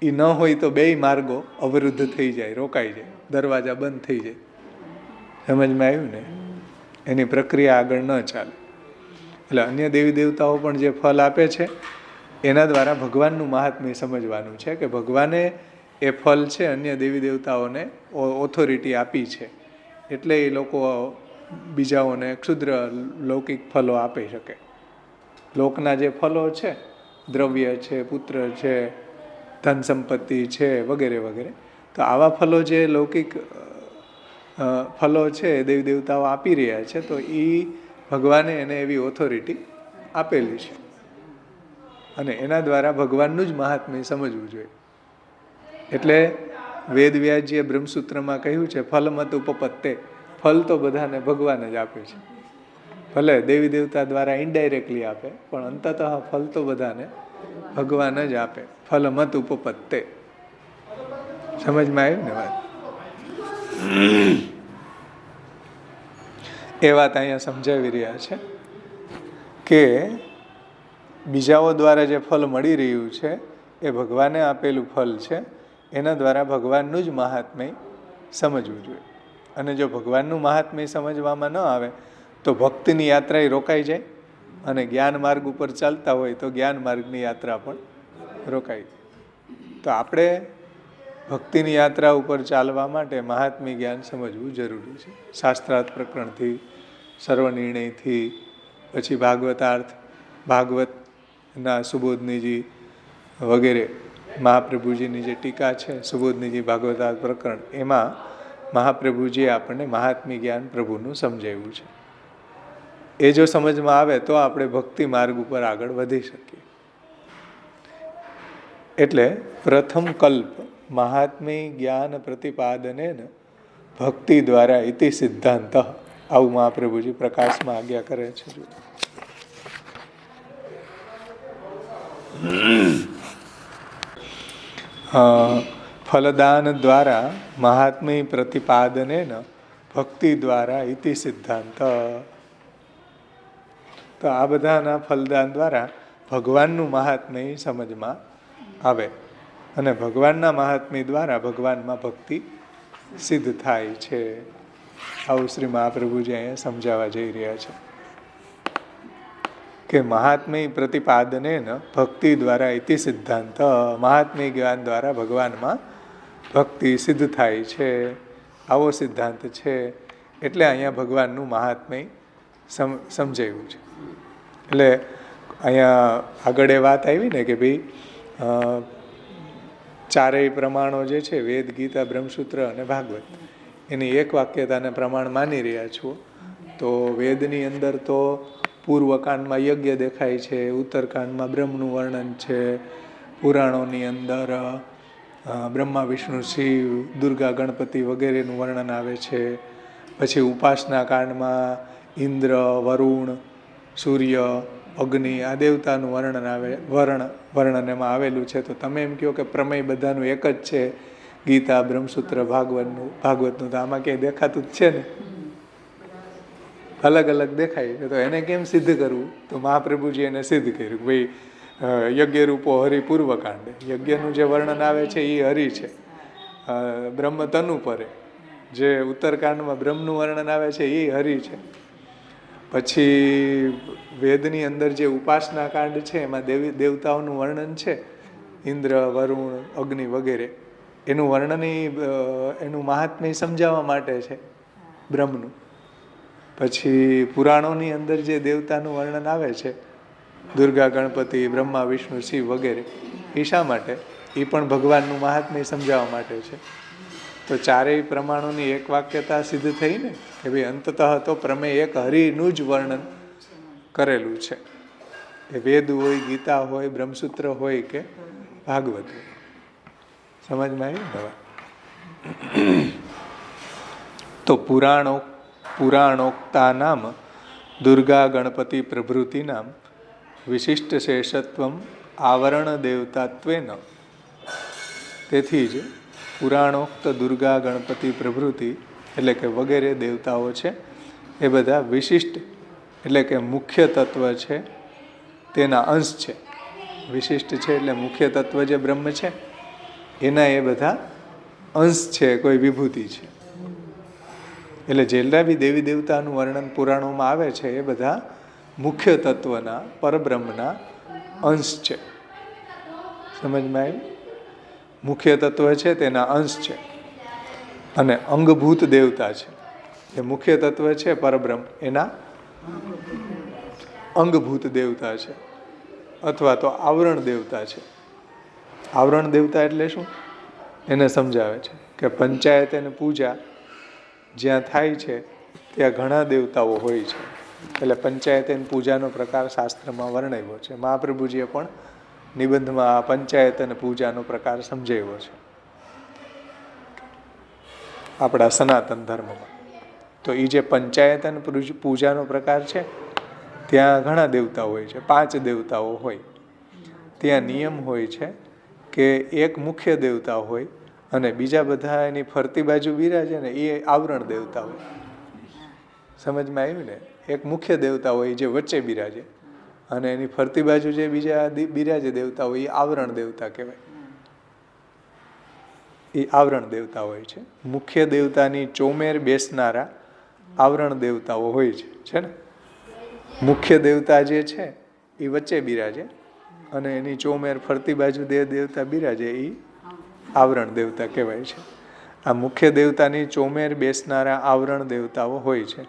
Speaker 1: એ ન હોય તો બેય માર્ગો અવરુદ્ધ થઈ જાય, રોકાઈ જાય, દરવાજા બંધ થઈ જાય. સમજમાં આવ્યું ને? એની પ્રક્રિયા આગળ ન ચાલે. એટલે અન્ય દેવી દેવતાઓ પણ જે ફલ આપે છે એના દ્વારા ભગવાનનું મહાત્મ્ય સમજવાનું છે કે ભગવાને એ ફલ છે અન્ય દેવી દેવતાઓને ઓથોરિટી આપી છે એટલે એ લોકો બીજાઓને ક્ષુદ્ર લૌકિક ફલો આપી શકે. લોકના જે ફલો છે, દ્રવ્ય છે, પુત્ર છે, ધન સંપત્તિ છે, વગેરે વગેરે, તો આવા ફલો જે લૌકિક ફલો છે દેવી દેવતાઓ આપી રહ્યા છે, તો એ ભગવાને એને એવી ઓથોરિટી આપેલી છે અને એના દ્વારા ભગવાનનું જ મહાત્મ્ય સમજવું જોઈએ. એટલે વેદ વ્યાસજીએ બ્રહ્મસૂત્રમાં કહ્યું છે, ફલમત ઉપપત્તે, ફલ તો બધાને ભગવાન જ આપે છે. ભલે દેવી દેવતા દ્વારા ઇનડાયરેક્ટલી આપે, પણ અંતતઃ ફલ તો બધાને ભગવાન જ આપે. ફલમત ઉપપત્તે. સમજમાં આવ્યું ને વાત? એ વાત અહીંયા સમજાવી રહ્યા છે કે બીજાઓ દ્વારા જે ફલ મળી રહ્યું છે એ ભગવાને આપેલું ફલ છે. એના દ્વારા ભગવાનનું જ મહાત્મ્ય સમજવું જોઈએ. અને જો ભગવાનનું મહાત્મ્ય સમજવામાં ન આવે તો ભક્તિની યાત્રા રોકાઈ જાય, અને જ્ઞાન માર્ગ ઉપર ચાલતા હોય તો જ્ઞાન માર્ગની યાત્રા પણ રોકાઈ જાય. તો આપણે ભક્તિની યાત્રા ઉપર ચાલવા માટે મહાત્મ્ય જ્ઞાન સમજવું જરૂરી છે. શાસ્ત્રાર્થ પ્રકરણથી, સર્વનિર્ણયથી, પછી ભાગવતાર્થ, ભાગવતના સુબોધનીજી વગેરે મહાપ્રભુજીની જે ટીકા છે સુબોધનીજી ભાગવતાર્થ પ્રકરણ, એમાં મહાપ્રભુજીએ આપણને મહાત્મ્ય જ્ઞાન પ્રભુનું સમજાવ્યું છે. એ જો સમજમાં આવે તો આપણે ભક્તિ માર્ગ ઉપર આગળ વધી શકીએ. એટલે પ્રથમ કલ્પ મહાત્મ્ય જ્ઞાન પ્રતિપાદને ભક્તિ દ્વારા ઇતિ સિદ્ધાંત, આવું મહાપ્રભુજી પ્રકાશમાં આજ્ઞા કરે છે. ફલદાન દ્વારા મહાત્મ્ય પ્રતિપાદને ભક્તિ દ્વારા ઇતિ સિદ્ધાંત. તો આ બધાના ફલદાન દ્વારા ભગવાનનું મહાત્મ્ય સમજમાં આવે, અને ભગવાનના મહાત્મ્ય દ્વારા ભગવાનમાં ભક્તિ સિદ્ધ થાય છે. આવું શ્રી મહાપ્રભુજી અહીંયા સમજાવવા જઈ રહ્યા છે કે મહાત્મ્ય પ્રતિપાદને ભક્તિ દ્વારા ઇતિ સિદ્ધાંત. મહાત્મ્ય જ્ઞાન દ્વારા ભગવાનમાં ભક્તિ સિદ્ધ થાય છે, આવો સિદ્ધાંત છે. એટલે અહીંયા ભગવાનનું મહાત્મ્ય સમજાવ્યું છે. એટલે અહીંયા આગળ એ વાત આવી ને કે ભાઈ ચારેય પ્રમાણો જે છે, વેદ, ગીતા, બ્રહ્મસૂત્ર અને ભાગવત, એની એક વાક્યતાને પ્રમાણ માની રહ્યા છો. તો વેદની અંદર તો પૂર્વકાંડમાં યજ્ઞ દેખાય છે, ઉત્તરકાંડમાં બ્રહ્મનું વર્ણન છે, પુરાણોની અંદર બ્રહ્મા, વિષ્ણુ, શિવ, દુર્ગા, ગણપતિ વગેરેનું વર્ણન આવે છે. પછી ઉપાસના કાંડમાં ઇન્દ્ર, વરુણ, સૂર્ય, અગ્નિ આ દેવતાનું વર્ણન એમાં આવેલું છે. તો તમે એમ કહો કે પ્રમેય બધાનું એક જ છે, ગીતા, બ્રહ્મસૂત્ર, ભાગવતનું, તો આમાં ક્યાંય દેખાતું જ છે ને, અલગ અલગ દેખાય છે. તો એને કેમ સિદ્ધ કરવું? તો મહાપ્રભુજી એને સિદ્ધ કર્યું. ભાઈ યજ્ઞ રૂપો હરિ પૂર્વકાંડે, યજ્ઞનું જે વર્ણન આવે છે એ હરિ છે. બ્રહ્મ તનુ પરે, જે ઉત્તરકાંડમાં બ્રહ્મનું વર્ણન આવે છે એ હરિ છે. પછી વેદની અંદર જે ઉપાસના કાંડ છે એમાં દેવતાઓનું વર્ણન છે, ઇન્દ્ર, વરુણ, અગ્નિ વગેરે, એનું વર્ણન એનું મહાત્મ્ય સમજાવવા માટે છે બ્રહ્મનું. પછી પુરાણોની અંદર જે દેવતાનું વર્ણન આવે છે, દુર્ગા, ગણપતિ, બ્રહ્મા, વિષ્ણુ, શિવ વગેરે, એ શા માટે? એ પણ ભગવાનનું મહાત્મ્ય સમજાવવા માટે છે. તો ચારેય પ્રમાણોની એક વાક્યતા સિદ્ધ થઈ ને કે ભાઈ અંતતઃ તો પ્રમેય એક હરિનું જ વર્ણન કરેલું છે. એ વેદ હોય, ગીતા હોય, બ્રહ્મસૂત્ર હોય કે ભાગવત હોય. સમજમાં આવ્યું ને? તો પુરાણોક્તા નામ દુર્ગા, ગણપતિ પ્રભૃતિ નામ વિશિષ્ટ શેષત્વમ આવરણ દેવતાત્વેન. તેથી જ પુરાણોક્ત દુર્ગા, ગણપતિ પ્રભૃતિ એટલે કે વગેરે દેવતાઓ છે એ બધા વિશિષ્ટ એટલે કે મુખ્ય તત્વ છે, તેના અંશ છે. વિશિષ્ટ છે એટલે મુખ્ય તત્વ જે બ્રહ્મ છે એના એ બધા અંશ છે, કોઈ વિભૂતિ છે. એટલે જેટલા બી દેવી દેવતાનું વર્ણન પુરાણોમાં આવે છે એ બધા મુખ્ય તત્વના, પરબ્રહ્મના અંશ છે. સમજમાં આવ્યું? મુખ્ય તત્વ છે તેના અંશ છે અને અંગભૂત દેવતા છે. જે મુખ્ય તત્વ છે પરબ્રહ્મ એના અંગભૂત દેવતા છે અથવા તો આવરણ દેવતા છે. આવરણ દેવતા એટલે શું એને સમજાવે છે કે પંચાયત અને પૂજા જ્યાં થાય છે ત્યાં ઘણા દેવતાઓ હોય છે. એટલે પંચાયત અને પૂજાનો પ્રકાર શાસ્ત્રમાં વર્ણવ્યો છે. મહાપ્રભુજીએ પણ નિબંધમાં આ પંચાયત અને પૂજાનો પ્રકાર સમજાવ્યો છે આપણા સનાતન ધર્મમાં. તો એ જે પંચાયત અને પૂજાનો પ્રકાર છે ત્યાં ઘણા દેવતાઓ હોય છે, 5 દેવતાઓ હોય. ત્યાં નિયમ હોય છે કે એક મુખ્ય દેવતા હોય અને બીજા બધા એની ફરતી બાજુ બિરાજે ને એ આવરણ દેવતા હોય. સમજમાં આવ્યું ને? એક મુખ્ય દેવતા હોય જે વચ્ચે બિરાજે અને એની ફરતી બાજુ જે બીજા બિરાજે દેવતા હોય એ આવરણ દેવતા કહેવાય. એ આવરણ દેવતા હોય છે. મુખ્ય દેવતાની ચોમેર બેસનારા આવરણ દેવતાઓ હોય છે ને. મુખ્ય દેવતા જે છે એ વચ્ચે બિરાજે અને એની ચોમેર ફરતી બાજુ દેવતા બિરાજે એ આવરણ દેવતા કહેવાય છે. આ મુખ્ય દેવતાની ચોમેર બેસનારા આવરણ દેવતાઓ હોય છે.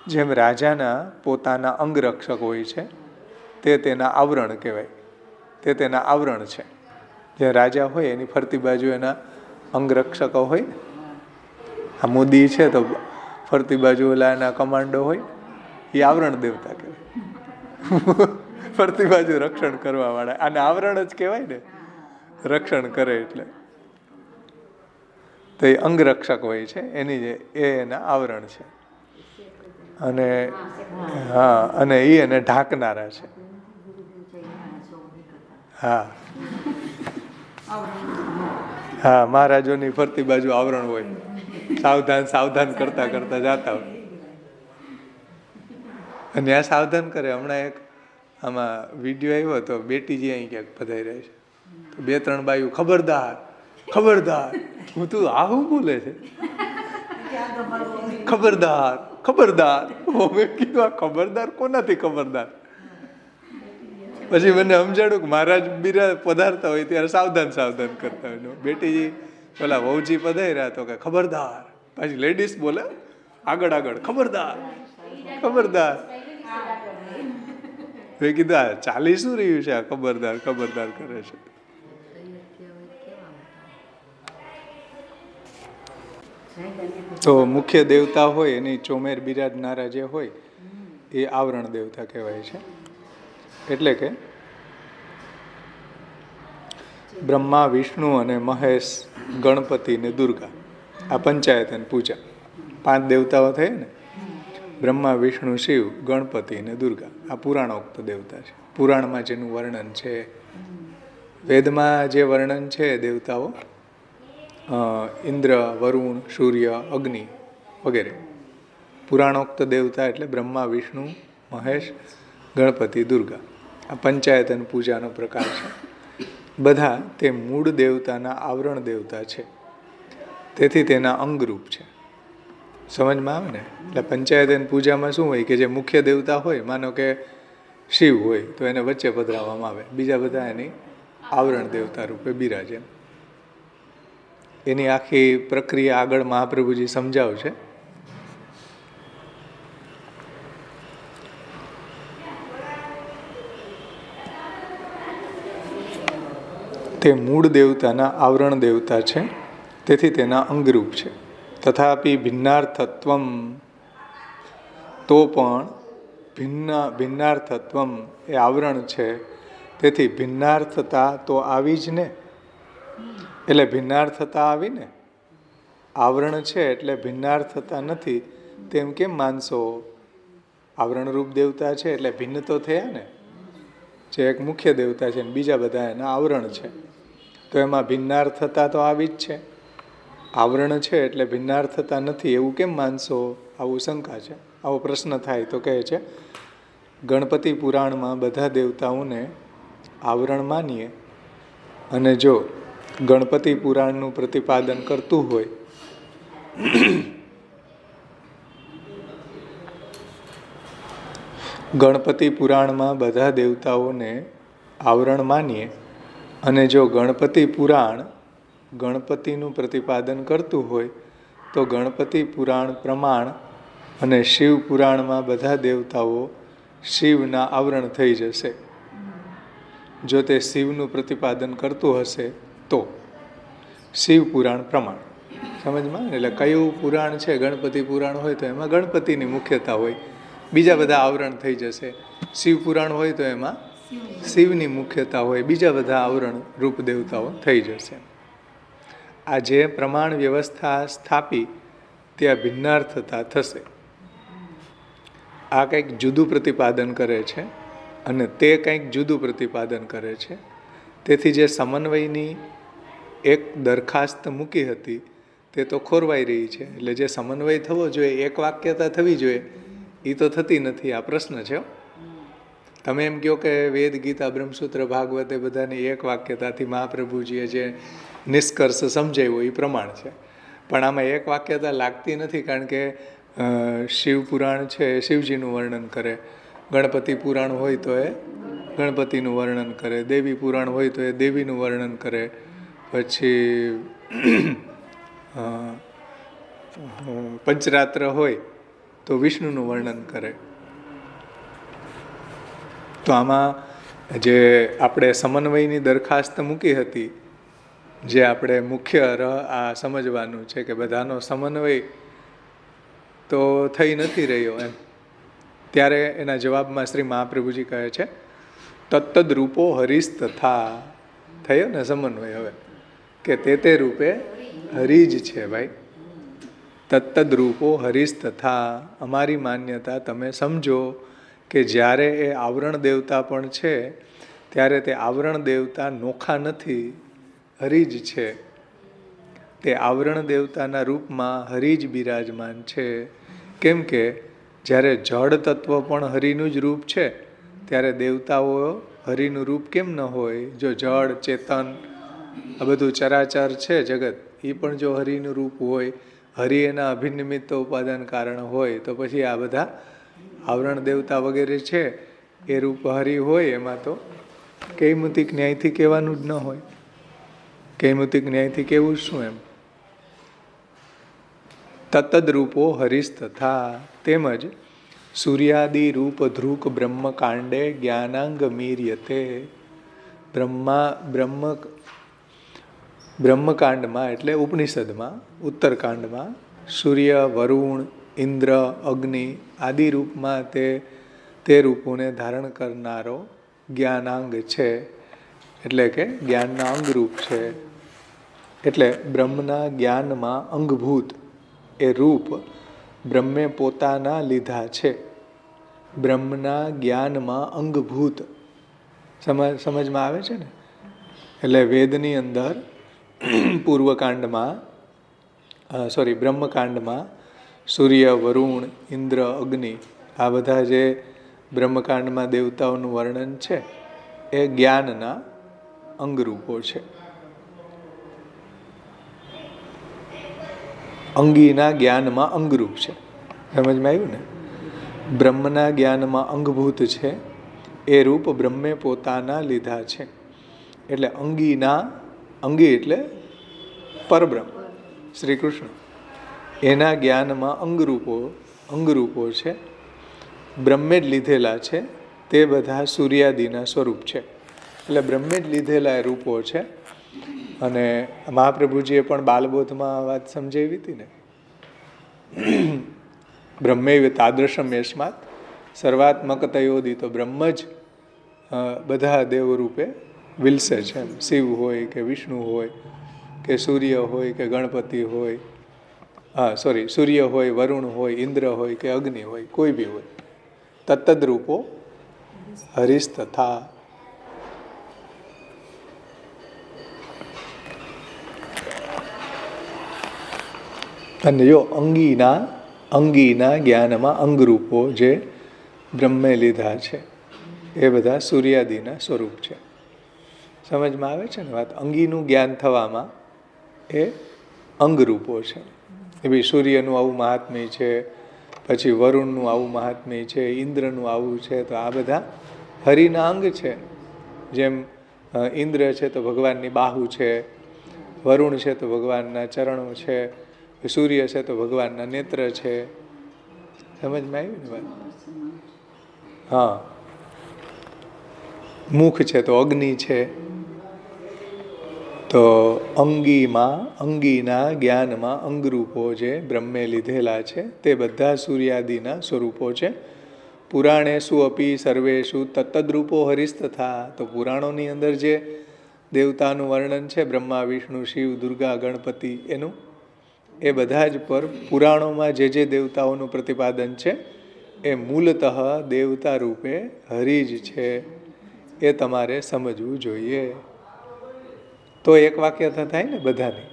Speaker 1: જેમ રાજાના પોતાના અંગરક્ષક હોય છે તે તેના આવરણ કહેવાય, તે તેના આવરણ છે. જે રાજા હોય એની ફરતી બાજુ એના અંગરક્ષકો હોય. આ મોદી છે તો ફરતી બાજુ ઓલા એના કમાન્ડો હોય, એ આવરણ દેવતા કહેવાય. ફરતી બાજુ રક્ષણ કરવા વાળા, આને આવરણ જ કહેવાય ને, રક્ષણ કરે એટલે. તો એ અંગરક્ષક હોય છે એની જે એના આવરણ છે. અને હા, અને એ એને ઢાંકનારા છે. હા હા, મહારાજોની ફરતી બાજુ આવરણ હોય, સાવધાન સાવધાન કરતા કરતા જતા હોય અને આ સાવધાન કરે. હમણાં એક આમાં વિડીયો આવ્યો હતો, બેટીજી અહીં ક્યાંક પધાર્યા છે તો 2-3 બાયું ખબરદાર ખબરદાર. હું તું આ શું બોલે છે? ખબરદાર ખબરદાર. મેં કીધું આ ખબરદાર કોનાથી ખબરદાર? પછી મને સમજાડું કે મહારાજ પધારતા હોય ત્યારે સાવધાન સાવધાન કરતા હોય. બેટીજી પેલા વહુજી પધાર્યા તો કે ખબરદાર. પછી લેડીઝ બોલે આગળ આગળ, ખબરદાર ખબરદાર. મેં કીધું આ ચાલી શું રહ્યું છે? આ ખબરદાર ખબરદાર કરે છે. તો મુખ્ય દેવતા હોય એની ચોમેર બિરાજનારા જે હોય એ આવરણ દેવતા કહેવાય છે. એટલે કે બ્રહ્મા, વિષ્ણુ અને મહેશ, ગણપતિ ને દુર્ગા, આ પંચાયત અને પૂજા 5 દેવતાઓ થઈ ને. બ્રહ્મા, વિષ્ણુ, શિવ, ગણપતિ અને દુર્ગા આ પુરાણોક્ત દેવતા છે. પુરાણમાં જેનું વર્ણન છે, વેદમાં જે વર્ણન છે દેવતાઓ, ઇન્દ્ર, વરુણ, સૂર્ય, અગ્નિ વગેરે. પુરાણોક્ત દેવતા એટલે બ્રહ્મા, વિષ્ણુ, મહેશ, ગણપતિ, દુર્ગા આ પંચાયત અને પૂજાનો પ્રકાર છે. બધા તે મૂળ દેવતાના આવરણ દેવતા છે, તેથી તેના અંગરૂપ છે. સમજમાં આવે ને? એટલે પંચાયત અને પૂજામાં શું હોય કે જે મુખ્ય દેવતા હોય, માનો કે શિવ હોય તો એને વચ્ચે પધરાવવામાં આવે, બીજા બધા એની આવરણ દેવતા રૂપે બિરાજે. એની આખી પ્રક્રિયા આગળ મહાપ્રભુજી સમજાવશે. તે મૂળ દેવતાના આવરણ દેવતા છે, તેથી તેના અંગરૂપ છે. તથાપિ ભિન્નાર્થત્વમ, તો પણ ભિન્નાર્થત્વમ એ આવરણ છે, તેથી ભિન્નાર્થતા તો આવી જ ને. એટલે ભિન્નાર્થતા આવી ને. આવરણ છે એટલે ભિન્નાર્થતા નથી તેમ કેમ માનશો? આવરણરૂપ દેવતા છે એટલે ભિન્ન તો થયા ને. જે એક મુખ્ય દેવતા છે ને બીજા બધા એના આવરણ છે, તો એમાં ભિન્નાર્થતા તો આવી જ છે. આવરણ છે એટલે ભિન્નાર્થતા નથી એવું કેમ માનશો? આવું શંકા છે. આવો પ્રશ્ન થાય તો કહે છે, ગણપતિ પુરાણમાં બધા દેવતાઓને આવરણ માનીએ અને જો ગણપતિ પુરાણનું પ્રતિપાદન કરતું હોય ગણપતિ પુરાણમાં બધા દેવતાઓને આવરણ માનીએ અને જો ગણપતિ પુરાણ ગણપતિનું પ્રતિપાદન કરતું હોય તો ગણપતિ પુરાણ પ્રમાણ અને શિવ પુરાણમાં બધા દેવતાઓ શિવના આવરણ થઈ જશે. જો તે શિવનું પ્રતિપાદન કરતું હશે તો શિવ પુરાણ પ્રમાણ સમજમાં. એટલે કયું પુરાણ છે, ગણપતિ પુરાણ હોય તો એમાં ગણપતિની મુખ્યતા હોય, બીજા બધા આવરણ થઈ જશે. શિવ પુરાણ હોય તો એમાં શિવની મુખ્યતા હોય, બીજા બધા આવરણ રૂપ દેવતાઓ થઈ જશે. આ જે પ્રમાણ વ્યવસ્થા સ્થાપી ત્યાં ભિન્નાર્થતા થશે. આ કંઈક જુદું પ્રતિપાદન કરે છે અને તે કંઈક જુદું પ્રતિપાદન કરે છે. તેથી જે સમન્વયની એક દરખાસ્ત મૂકી હતી તે તો ખોરવાઈ રહી છે. એટલે જે સમન્વય થવો જોઈએ, એક વાક્યતા થવી જોઈએ, એ તો થતી નથી. આ પ્રશ્ન છે. તમે એમ કહો કે વેદ, ગીતા, બ્રહ્મસૂત્ર, ભાગવત એ બધાની એક વાક્યતાથી મહાપ્રભુજીએ જે નિષ્કર્ષ સમજાવ્યો એ પ્રમાણ છે. પણ આમાં એક વાક્યતા લાગતી નથી, કારણ કે શિવ પુરાણ છે એ શિવજીનું વર્ણન કરે, ગણપતિ પુરાણ હોય તો એ ગણપતિનું વર્ણન કરે, દેવી પુરાણ હોય તો એ દેવીનું વર્ણન કરે, પછી પંચરાત્ર હોય તો વિષ્ણુનું વર્ણન કરે. તો આમાં જે આપણે સમન્વયની દરખાસ્ત મૂકી હતી, જે આપણે મુખ્ય આ સમજવાનું છે કે બધાનો સમન્વય તો થઈ નથી રહ્યો એમ, ત્યારે એના જવાબમાં શ્રી મહાપ્રભુજી કહે છે તત્તદ રૂપો હરિસ તથા. થયો ને સમન્વય હવે, કે તે રૂપે હરિ જ છે ભાઈ. તત્તદ રૂપો હરિસ તથા. અમારી માન્યતા તમે સમજો કે જ્યારે એ આવરણ દેવતા પણ છે ત્યારે તે આવરણ દેવતા નોખા નથી, હરિ જ છે. તે આવરણ દેવતાના રૂપમાં હરિ જ બિરાજમાન છે. કેમ કે જ્યારે જળ તત્વ પણ હરિનું જ રૂપ છે, ત્યારે દેવતાઓ હરિનું રૂપ કેમ ન હોય? જો જળ, ચેતન, આ બધું ચરાચર છે જગત, એ પણ જો હરિનું રૂપ હોય, હરિ એના અભિનિમિત્ત ઉપાદાન કારણ હોય, તો પછી આ બધા આવરણ દેવતા વગેરે છે એ રૂપ હરિ હોય. એમાં તો કૈમુતિક ન્યાયથી કહેવાનું જ ન હોય. કૈમુતિક ન્યાયથી કેવું શું એમ. તત્તદ રૂપો હરિસ તથા. તેમજ સૂર્યાદિ રૂપ ધ્રુક બ્રહ્મકાંડે જ્ઞાનાંગ મીર્યતે. બ્રહ્મકાંડમાં એટલે ઉપનિષદમાં, ઉત્તરકાંડમાં સૂર્ય, વરુણ, ઇન્દ્ર, અગ્નિ આદિ રૂપમાં તે રૂપોને ધારણ કરનારો જ્ઞાનાંગ છે. એટલે કે જ્ઞાનના અંગરૂપ છે. એટલે બ્રહ્મના જ્ઞાનમાં અંગભૂત એ રૂપ બ્રહ્મે પોતાના લીધા છે. બ્રહ્મના જ્ઞાનમાં અંગભૂત સમજમાં આવે છે ને. એટલે વેદની અંદર બ્રહ્મકાંડમાં સૂર્ય, વરુણ, ઇન્દ્ર, અગ્નિ આ બધા જે બ્રહ્મકાંડમાં દેવતાઓનું વર્ણન છે એ જ્ઞાનના અંગરૂપો છે. અંગીના જ્ઞાનમાં અંગરૂપ છે. સમજમાં આવ્યું ને. બ્રહ્મના જ્ઞાનમાં અંગભૂત છે એ રૂપ બ્રહ્મે પોતાના લીધા છે. એટલે અંગી એટલે પરબ્રહ્મ શ્રી કૃષ્ણ, એના જ્ઞાનમાં અંગરૂપો છે, બ્રહ્મે જ લીધેલા છે. તે બધા સૂર્યાદિના સ્વરૂપ છે. એટલે બ્રહ્મે જ લીધેલા એ રૂપો છે. અને મહાપ્રભુજીએ પણ બાલબોધમાં વાત સમજાવી હતી ને. બ્રહ્મૈવ તાદૃશમ યસ્માત સર્વાત્મક તયોદી. તો બ્રહ્મ જ બધા દેવ રૂપે વિલસે છે. શિવ હોય કે વિષ્ણુ હોય કે સૂર્ય હોય કે ગણપતિ હોય, સૂર્ય હોય, વરુણ હોય, ઇન્દ્ર હોય કે અગ્નિ હોય, કોઈ બી હોય. તત્તદ રૂપો હરિસ તથા. અને જો અંગીના જ્ઞાનમાં અંગરૂપો જે બ્રહ્મે લીધા છે એ બધા સૂર્યાદિના સ્વરૂપ છે. સમજમાં આવે છે ને વાત. અંગીનું જ્ઞાન થવામાં એ અંગરૂપો છે. એ બી સૂર્યનું આવું મહાત્મ્ય છે, પછી વરુણનું આવું મહાત્મ્ય છે, ઇન્દ્રનું આવું છે. તો આ બધા હરિના અંગ છે. જેમ ઇન્દ્ર છે તો ભગવાનની બાહુ છે, વરુણ છે તો ભગવાનના ચરણો છે, સૂર્ય છે તો ભગવાનના નેત્ર છે. સમજમાં આવી ને વાત? હા, મુખ છે તો અગ્નિ છે, તો અંગીના જ્ઞાનમાં અંગરૂપો જે બ્રહ્મે લીધેલા છે તે બધા સૂર્યાદિના સ્વરૂપો છે. પુરાણેશુ અપી સર્વેશુ તત્તદ્રૂપો હરિસ્તથા. તો પુરાણોની અંદર જે દેવતાનું વર્ણન છે, બ્રહ્મા વિષ્ણુ શિવ દુર્ગા ગણપતિ, એનું એ બધા જ પર પુરાણોમાં જે દેવતાઓનું પ્રતિપાદન છે એ મૂળતઃ દેવતા રૂપે હરિ જ છે. એ તમારે સમજવું જોઈએ. તો એક વાક્યતા થાય ને બધાની.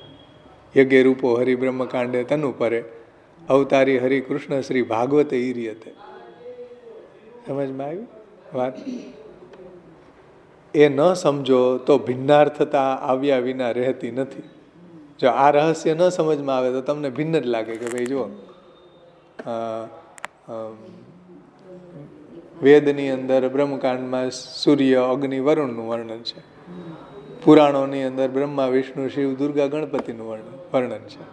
Speaker 1: યજ્ઞ રૂપો હરિ બ્રહ્મકાંડે તનુ પરે, અવતારી હરિ કૃષ્ણ શ્રી ભાગવતે ઈર્યતે. સમજમાં આવી વાત? એ ન સમજો તો ભિન્નાર્થતા આવ્યા વિના રહેતી નથી. જો આ રહસ્ય ન સમજમાં આવે તો તમને ભિન્ન જ લાગે કે ભાઈ જુઓ, વેદની અંદર બ્રહ્મકાંડમાં સૂર્ય અગ્નિ વરુણનું વર્ણન છે, પુરાણોની અંદર બ્રહ્મા વિષ્ણુ શિવ દુર્ગા ગણપતિનું વર્ણન છે,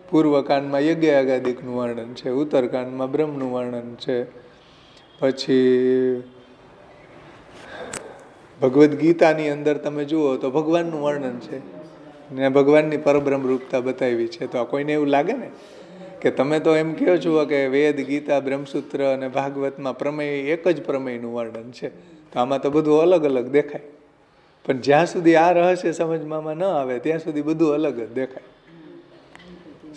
Speaker 1: પૂર્વકાંડમાં યજ્ઞયાગાદિકનું વર્ણન છે, ઉત્તરકાંડમાં બ્રહ્મનું વર્ણન છે, પછી ભગવદ્ ગીતાની અંદર તમે જુઓ તો ભગવાનનું વર્ણન છે ને ભગવાનની પરબ્રહ્મ રૂપતા બતાવી છે. તો આ કોઈને એવું લાગે ને કે તમે તો એમ કહો છો કે વેદ ગીતા બ્રહ્મસૂત્ર અને ભાગવતમાં પ્રમેય એક જ પ્રમેયનું વર્ણન છે, તો આમાં તો બધું અલગ અલગ દેખાય. પણ જ્યાં સુધી આ રહસ્ય સમજમાં ન આવે ત્યાં સુધી બધું અલગ જ દેખાય.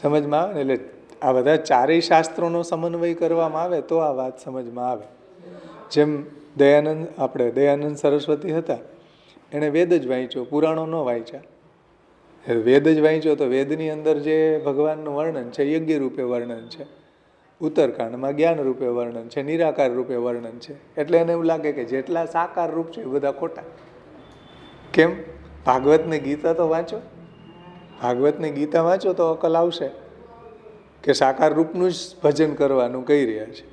Speaker 1: સમજમાં આવે ને? એટલે આ બધા ચારેય શાસ્ત્રોનો સમન્વય કરવામાં આવે તો આ વાત સમજમાં આવે. જેમ દયાનંદ સરસ્વતી હતા, એણે વેદ જ વાંચ્યો, પુરાણો ન વાંચ્યા. વેદ જ વાંચ્યો તો વેદની અંદર જે ભગવાનનું વર્ણન છે યજ્ઞ રૂપે વર્ણન છે, ઉત્તરકાંડમાં જ્ઞાન રૂપે વર્ણન છે, નિરાકાર રૂપે વર્ણન છે. એટલે એને એવું લાગે કે જેટલા સાકાર રૂપ છે એ બધા ખોટા. કેમ? ભાગવતની ગીતા તો વાંચો, ભાગવતની ગીતા વાંચો તો અકલ આવશે કે સાકાર રૂપનું જ ભજન કરવાનું કહી રહ્યા છે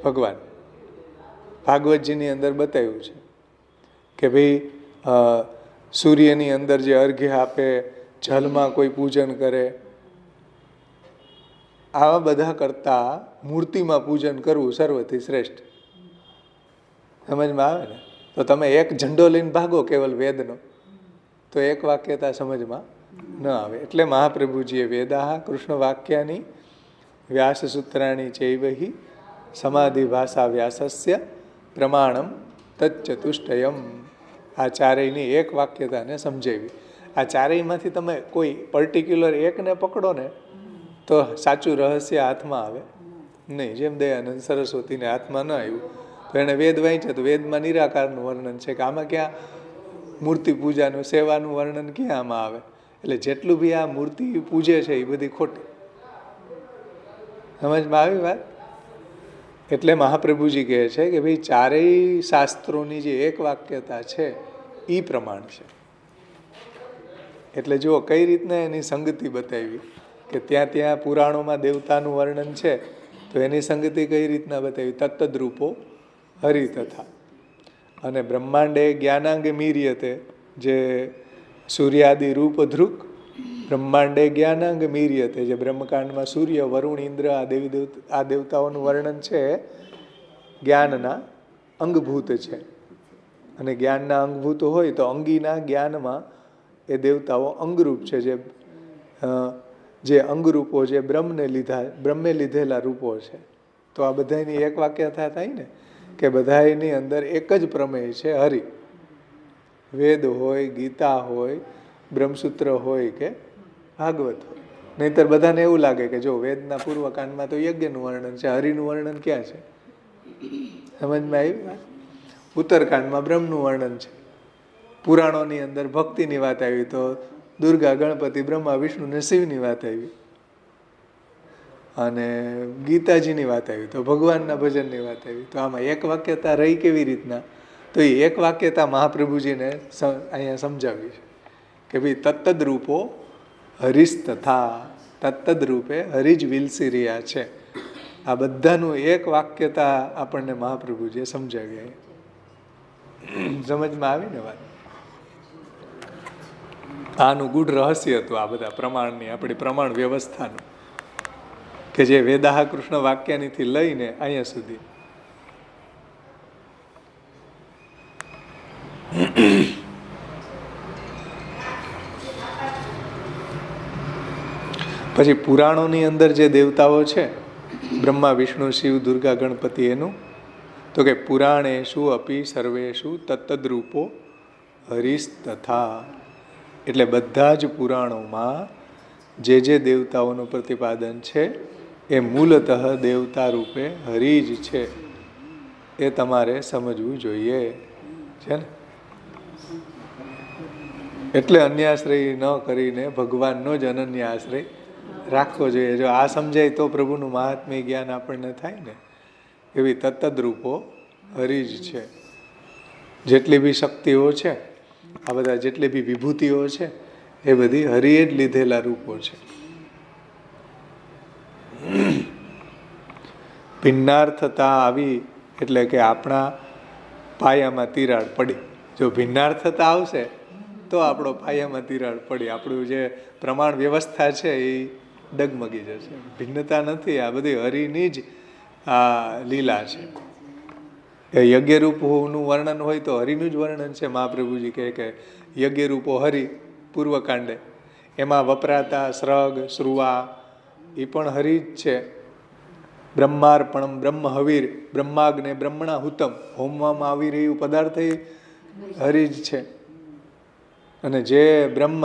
Speaker 1: ભગવાન. ભાગવતજીની અંદર બતાવ્યું છે કે ભાઈ સૂર્યની અંદર જે અર્ઘ્ય આપે, જલમાં કોઈ પૂજન કરે, આવા બધા કરતાં મૂર્તિમાં પૂજન કરવું સર્વથી શ્રેષ્ઠ. સમજમાં આવે ને? તો તમે એક ઝંડો લઈને ભાગો કેવલ વેદનો, તો એક વાક્યતા સમજમાં ન આવે. એટલે મહાપ્રભુજીએ વેદાહ કૃષ્ણ વાક્યાની વ્યાસસૂત્રાણી ચૈવહી સમાધિ ભાષા વ્યાસસ્ય પ્રમાણમ તચ્ચતુષ્ટયમ. આ ચારેયની એક વાક્યતાને સમજાવી. આ ચારેયમાંથી તમે કોઈ પર્ટિક્યુલર એકને પકડો ને તો સાચું રહસ્ય હાથમાં આવે નહીં. જેમ દયાનંદ સરસ્વતીને હાથમાં ન આવ્યું તો એણે વેદ વાંચ્યા તો વેદમાં નિરાકારનું વર્ણન છે, કે આમાં ક્યાં મૂર્તિ પૂજાનું સેવાનું વર્ણન ક્યાં આમાં આવે? એટલે જેટલું બી આ મૂર્તિ પૂજે છે એ બધી ખોટી. સમજમાં આવી વાત? એટલે મહાપ્રભુજી કહે છે કે ભાઈ ચારેય શાસ્ત્રોની જે એક વાક્યતા છે એ પ્રમાણ છે. એટલે જુઓ કઈ રીતના એની સંગતિ બતાવી કે ત્યાં પુરાણોમાં દેવતાનું વર્ણન છે તો એની સંગતિ કઈ રીતના બતાવી? તત્તદ્રૂપો હરિ તથા. અને બ્રહ્માંડે જ્ઞાનાંગે મીર્યતે, જે સૂર્યાદિ રૂપ ધ્રુક બ્રહ્માંડે જ્ઞાનાંગ મીર્યતે, જે બ્રહ્મકાંડમાં સૂર્ય વરુણ ઇન્દ્ર આ દેવતાઓનું વર્ણન છે જ્ઞાનના અંગભૂત છે. અને જ્ઞાનના અંગભૂત હોય તો અંગીના જ્ઞાનમાં એ દેવતાઓ અંગરૂપ છે, જે અંગરૂપો જે બ્રહ્મે લીધેલા રૂપો છે. તો આ બધાની એક વાક્યતા થાય ને કે બધાની અંદર એક જ પ્રમેય છે હરિ. વેદ હોય, ગીતા હોય, બ્રહ્મસૂત્ર હોય કે ભાગવત હોય. નહીંતર બધાને એવું લાગે કે જો વેદના પૂર્વકાંડમાં તો યજ્ઞનું વર્ણન છે, હરિનું વર્ણન ક્યાં છે? સમજમાં આવી? ઉત્તરકાંડમાં બ્રહ્મનું વર્ણન છે, પુરાણોની અંદર ભક્તિની વાત આવી તો દુર્ગા ગણપતિ બ્રહ્મા વિષ્ણુ ને શિવની વાત આવી, અને ગીતાજીની વાત આવી તો ભગવાનના ભજનની વાત આવી. તો આમાં એક વાક્યતા રહી કેવી રીતના? તો એ એક વાક્યતા મહાપ્રભુજીને અહીંયા સમજાવી છે કે ભાઈ તત્તદ્રૂપો હરિશ તથા, તત્તદ્રૂપે હરિજ વિલસી રહ્યા છે. આ બધાનું એક વાક્યતા આપણને મહાપ્રભુજીએ સમજાવી. સમજમાં આવી ને વાત? આનું ગૂઢ રહસ્ય હતું આ બધા પ્રમાણની, આપણી પ્રમાણ વ્યવસ્થાનું, કે જે વેદાહ કૃષ્ણ વાક્યાનીથી લઈને અહીંયા સુધી. પછી પુરાણોની અંદર જે દેવતાઓ છે, બ્રહ્મા વિષ્ણુ શિવ દુર્ગા ગણપતિ, એનું તો કે પુરાણેશુ અપી સર્વેશુ તત્તદ્રૂપો હરિસ તથા. એટલે બધા જ પુરાણોમાં જે દેવતાઓનું પ્રતિપાદન છે એ મૂલતઃ દેવતા રૂપે હરિ જ છે. એ તમારે સમજવું જોઈએ, છે ને. એટલે અન્યાશ્રય ન કરીને ભગવાનનો જ અનન્ય આશ્રય રાખવો જોઈએ. જો આ સમજાય તો પ્રભુનું મહાત્મ્ય જ્ઞાન આપણને થાય ને. એવી તત્તદ્રૂપો હરિ જ છે. જેટલી બી શક્તિઓ છે, આ બધા જેટલી બી વિભૂતિઓ છે, એ બધી હરિએ જ લીધેલા રૂપો છે. ભિન્નાર્થતા આવી એટલે કે આપણા પાયામાં તિરાડ પડી. જો ભિન્નાર્થતા આવશે તો આપણો પાયામાં તિરાડ પડી, આપણું જે પ્રમાણ વ્યવસ્થા છે એ ડગમગી જશે. ભિન્નતા નથી, આ બધી હરિની જ આ લીલા છે. એ યજ્ઞરૂપનું વર્ણન હોય તો હરિનું જ વર્ણન છે. મહાપ્રભુજી કહે કે યજ્ઞરૂપો હરિ પૂર્વકાંડે, એમાં વપરાતા શ્રગ શ્રુવા એ પણ હરિ જ છે. બ્રહ્માર્પણમ બ્રહ્મ હવીર બ્રહ્માગ્ને બ્રહ્મણા હુતમ, હોમવામાં આવી રહ્યું પદાર્થ એ હરિ જ છે. અને જે બ્રહ્મ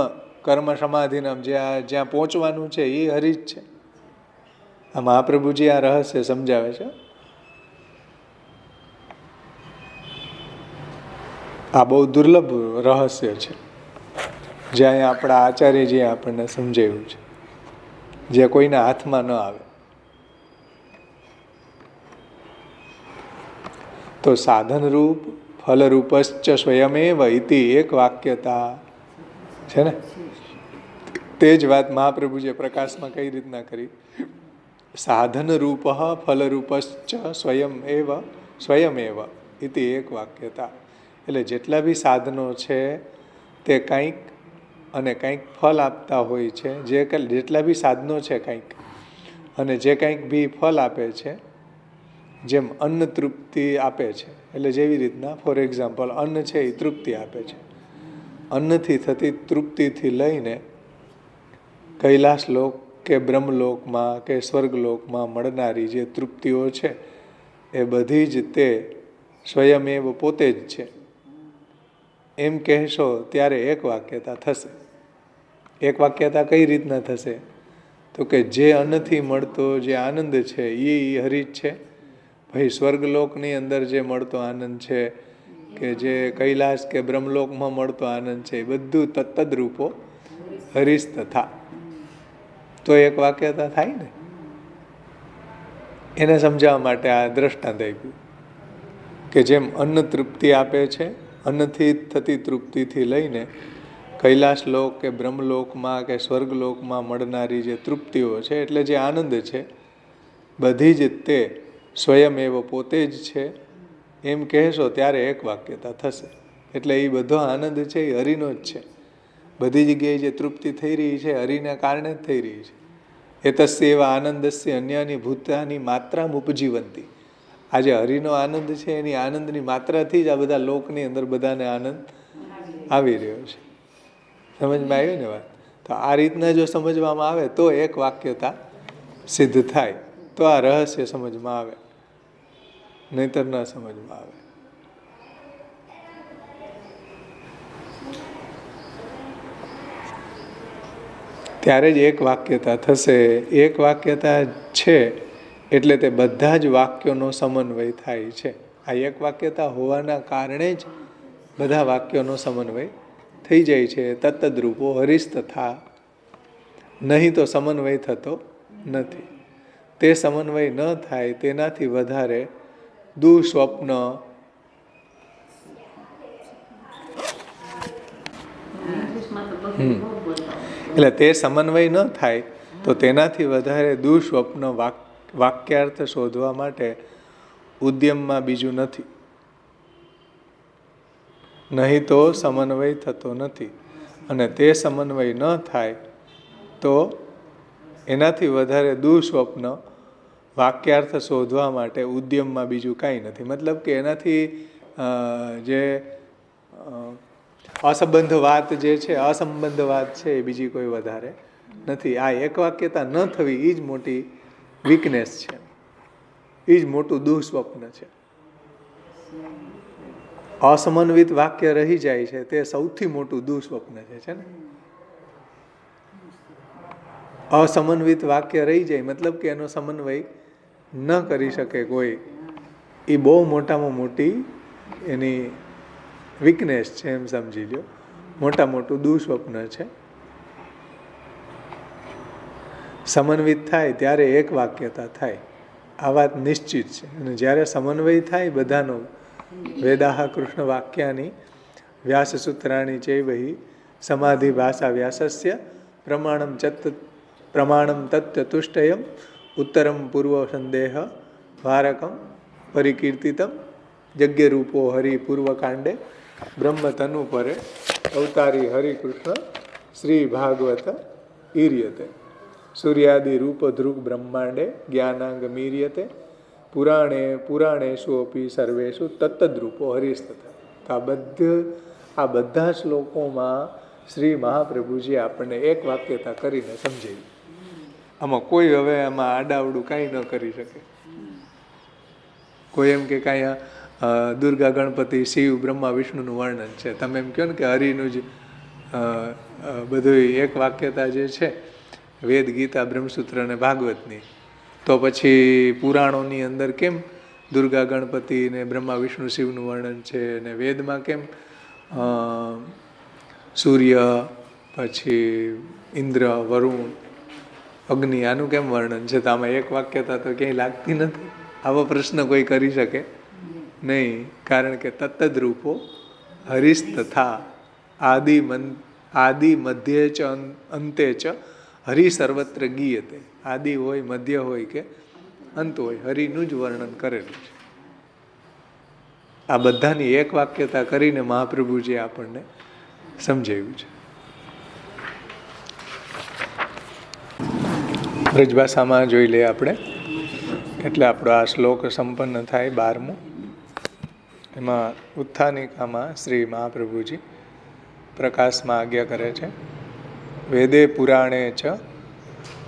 Speaker 1: કર્મ સમાધિનામ જ્યાં પહોંચવાનું છે એ હરિ જ છે. આ મહાપ્રભુજી આ રહસ્ય સમજાવે છે. આ બહુ દુર્લભ રહસ્ય છે, જે અહીંયા આપણા આચાર્યજીએ આપણને સમજાવ્યું છે, જે કોઈના હાથમાં ન આવે. તો સાધનરૂપ ફલરૂપશ્ચ સ્વયમેવ ઇતિ એક વાક્યતા છે ને. તે જ વાત મહાપ્રભુજીએ પ્રકાશમાં કઈ રીતના કરી. સાધનરૂપ ફલરૂપશ્ચ સ્વયમેવ ઇતિ એક વાક્યતા. એટલે જેટલા બી સાધનો છે તે કંઈક અને કંઈક ફલ આપતા હોય છે. જેટલા બી સાધનો છે કંઈક, અને જે કંઈક બી ફલ આપે છે, જેમ અન્ન તૃપ્તિ આપે છે. એટલે જેવી રીતના ફોર એક્ઝામ્પલ અન્ન છે એ તૃપ્તિ આપે છે. અન્નથી થતી તૃપ્તિથી લઈને કૈલાસ લોક કે બ્રહ્મલોકમાં કે સ્વર્ગલોકમાં મળનારી જે તૃપ્તિઓ છે એ બધી જ તે સ્વયમેવ પોતે જ છે. એમ કહેશો ત્યારે એક વાક્યતા થશે. એક વાક્યતા કઈ રીતના થશે? તો કે જે અન્નથી મળતો જે આનંદ છે એ હરિ જ છે. ભાઈ સ્વર્ગલોકની અંદર જે મળતો આનંદ છે, કે જે કૈલાસ કે બ્રહ્મલોકમાં મળતો આનંદ છે, એ બધું તત્તદ્રૂપો હરિસ તથા. તો એક વાક્યતા થાય ને. એને સમજાવવા માટે આ દ્રષ્ટાંત આપ્યું કે જેમ અન્ન તૃપ્તિ આપે છે, અન્નથી થતી તૃપ્તિથી લઈને કૈલાસ લોક કે બ્રહ્મલોકમાં કે સ્વર્ગલોકમાં મળનારી જે તૃપ્તિઓ છે, એટલે જે આનંદ છે, બધી જ તે સ્વયમેવ પોતે જ છે. એમ કહેશો ત્યારે એક વાક્યતા થશે. એટલે એ બધો આનંદ છે એ હરિનો જ છે. બધી જગ્યાએ જે તૃપ્તિ થઈ રહી છે હરિના કારણે જ થઈ રહી છે. એતસ્ય એવા આનંદસ્ય અન્યાની ભૂતાની માત્રા ઉપજીવંતી. આ જે હરિનો આનંદ છે એની આનંદની માત્રાથી જ આ બધા લોકની અંદર બધાને આનંદ આવી રહ્યો છે. સમજમાં આવ્યું ને વાત? તો આ રીતના જો સમજવામાં આવે તો એક વાક્યતા સિદ્ધ થાય, તો આ રહસ્ય સમજમાં આવે, નહીતર ન સમજમાં આવે. ત્યારે જ એક વાક્યતા થશે. એક વાક્યતા છે એટલે તે બધા જ વાક્યોનો સમન્વય થાય છે. આ એક વાક્યતા હોવાના કારણે જ બધા વાક્યોનો સમન્વય થઈ જાય છે. તત્તદ્રૂપો હરિસ તથા. નહીં તો સમન્વય થતો નથી. તે સમન્વય ન થાય તેનાથી વધારે દુસ્વપ્ન, એટલે તે સમન્વય ન થાય તો તેનાથી વધારે દુસ્વપ્ન વાક્યાર્થ શોધવા માટે ઉદ્યમમાં બીજું નથી. નહીં તો સમન્વય થતો નથી. અને તે સમન્વય ન થાય તો એનાથી વધારે દુઃસ્વપ્ન વાક્યાર્થ શોધવા માટે ઉદ્યમમાં બીજું કાંઈ નથી. મતલબ કે એનાથી જે અસંબંધ વાત જે છે, અસંબંધ વાત છે, એ બીજી કોઈ વધારે નથી. આ એક વાક્યતા ન થવી એ જ મોટી વીકનેસ છે, એ જ મોટું દુઃસ્વપ્ન છે. અસમન્વિત વાક્ય રહી જાય છે તે સૌથી મોટું દુઃસ્વપ્ન છે ને. અસમન્વિત વાક્ય રહી જાય મતલબ કે એનો સમન્વય ન કરી શકે કોઈ, એ બહુ મોટામાં મોટી એની વીકનેસ છે એમ સમજી લો. મોટું દુઃસ્વપ્ન છે. સમન્વિત થાય ત્યારે એક વાક્યતા થાય, આ વાત નિશ્ચિત છે. અને જ્યારે સમન્વય થાય બધાનો, વેદાહ કૃષ્ણ વાક્યાની વ્યાસસૂત્રાણી ચૈવહી સમાધિ ભાષા વ્યાસસ્ય પ્રમાણમ તત્ચતુષ્ટયમ ઉત્તરમ પૂર્વ સંદેહ ભારકમ પરિકીર્તિતમ યજ્ઞરૂપો હરિ પૂર્વકાંડે બ્રહ્મતનુ પરે અવતારી હરિકૃષ્ણ શ્રી ભાગવત ઈર્યતે સૂર્યાદિ રૂપ ધ્રુગ બ્રહ્માંડે જ્ઞાનાંગ મીર્યતે પુરાણેશુ અપી સર્વેશુ તત્તદ્રૂપો હરિસ્તથા. આ બધા શ્લોકોમાં શ્રી મહાપ્રભુજી આપણને એક વાક્યતા કરીને સમજાવી. આમાં કોઈ હવે આમાં આડાવડું કાંઈ ન કરી શકે. કોઈ એમ કે કાંઈ દુર્ગા ગણપતિ શિવ બ્રહ્મા વિષ્ણુનું વર્ણન છે, તમે એમ કહો ને કે હરિનું જ બધું એક વાક્યતા જે છે વેદ ગીતા બ્રહ્મસૂત્ર અને ભાગવતની, તો પછી પુરાણોની અંદર કેમ દુર્ગા ગણપતિ ને બ્રહ્મા વિષ્ણુ શિવનું વર્ણન છે, અને વેદમાં કેમ સૂર્ય પછી ઇન્દ્ર વરુણ અગ્નિ આનું કેમ વર્ણન છે? તો આમાં એક વાક્યતા તો ક્યાંય લાગતી નથી. આવો પ્રશ્ન કોઈ કરી શકે નહીં, કારણ કે તત્તદ્રૂપો હરિસ્તથા આદિ મધ્યે ચ અંતે ચ હરિ સર્વત્ર ગીયતે. આદિ હોય, મધ્ય હોય કે અંત હોય, હરિનું જ વર્ણન કરેલું છે. આ બધાની એક વાક્યતા કરીને મહાપ્રભુજી આપણને સમજાવ્યું છે. બ્રજભાષામાં જોઈ લઈએ આપણે, એટલે આપણો આ શ્લોક સંપન્ન થાય 12મો. એમાં ઉત્થાનિકામાં શ્રી મહાપ્રભુજી પ્રકાશમાં આજ્ઞા કરે છે, વેદે પુરાણે ચ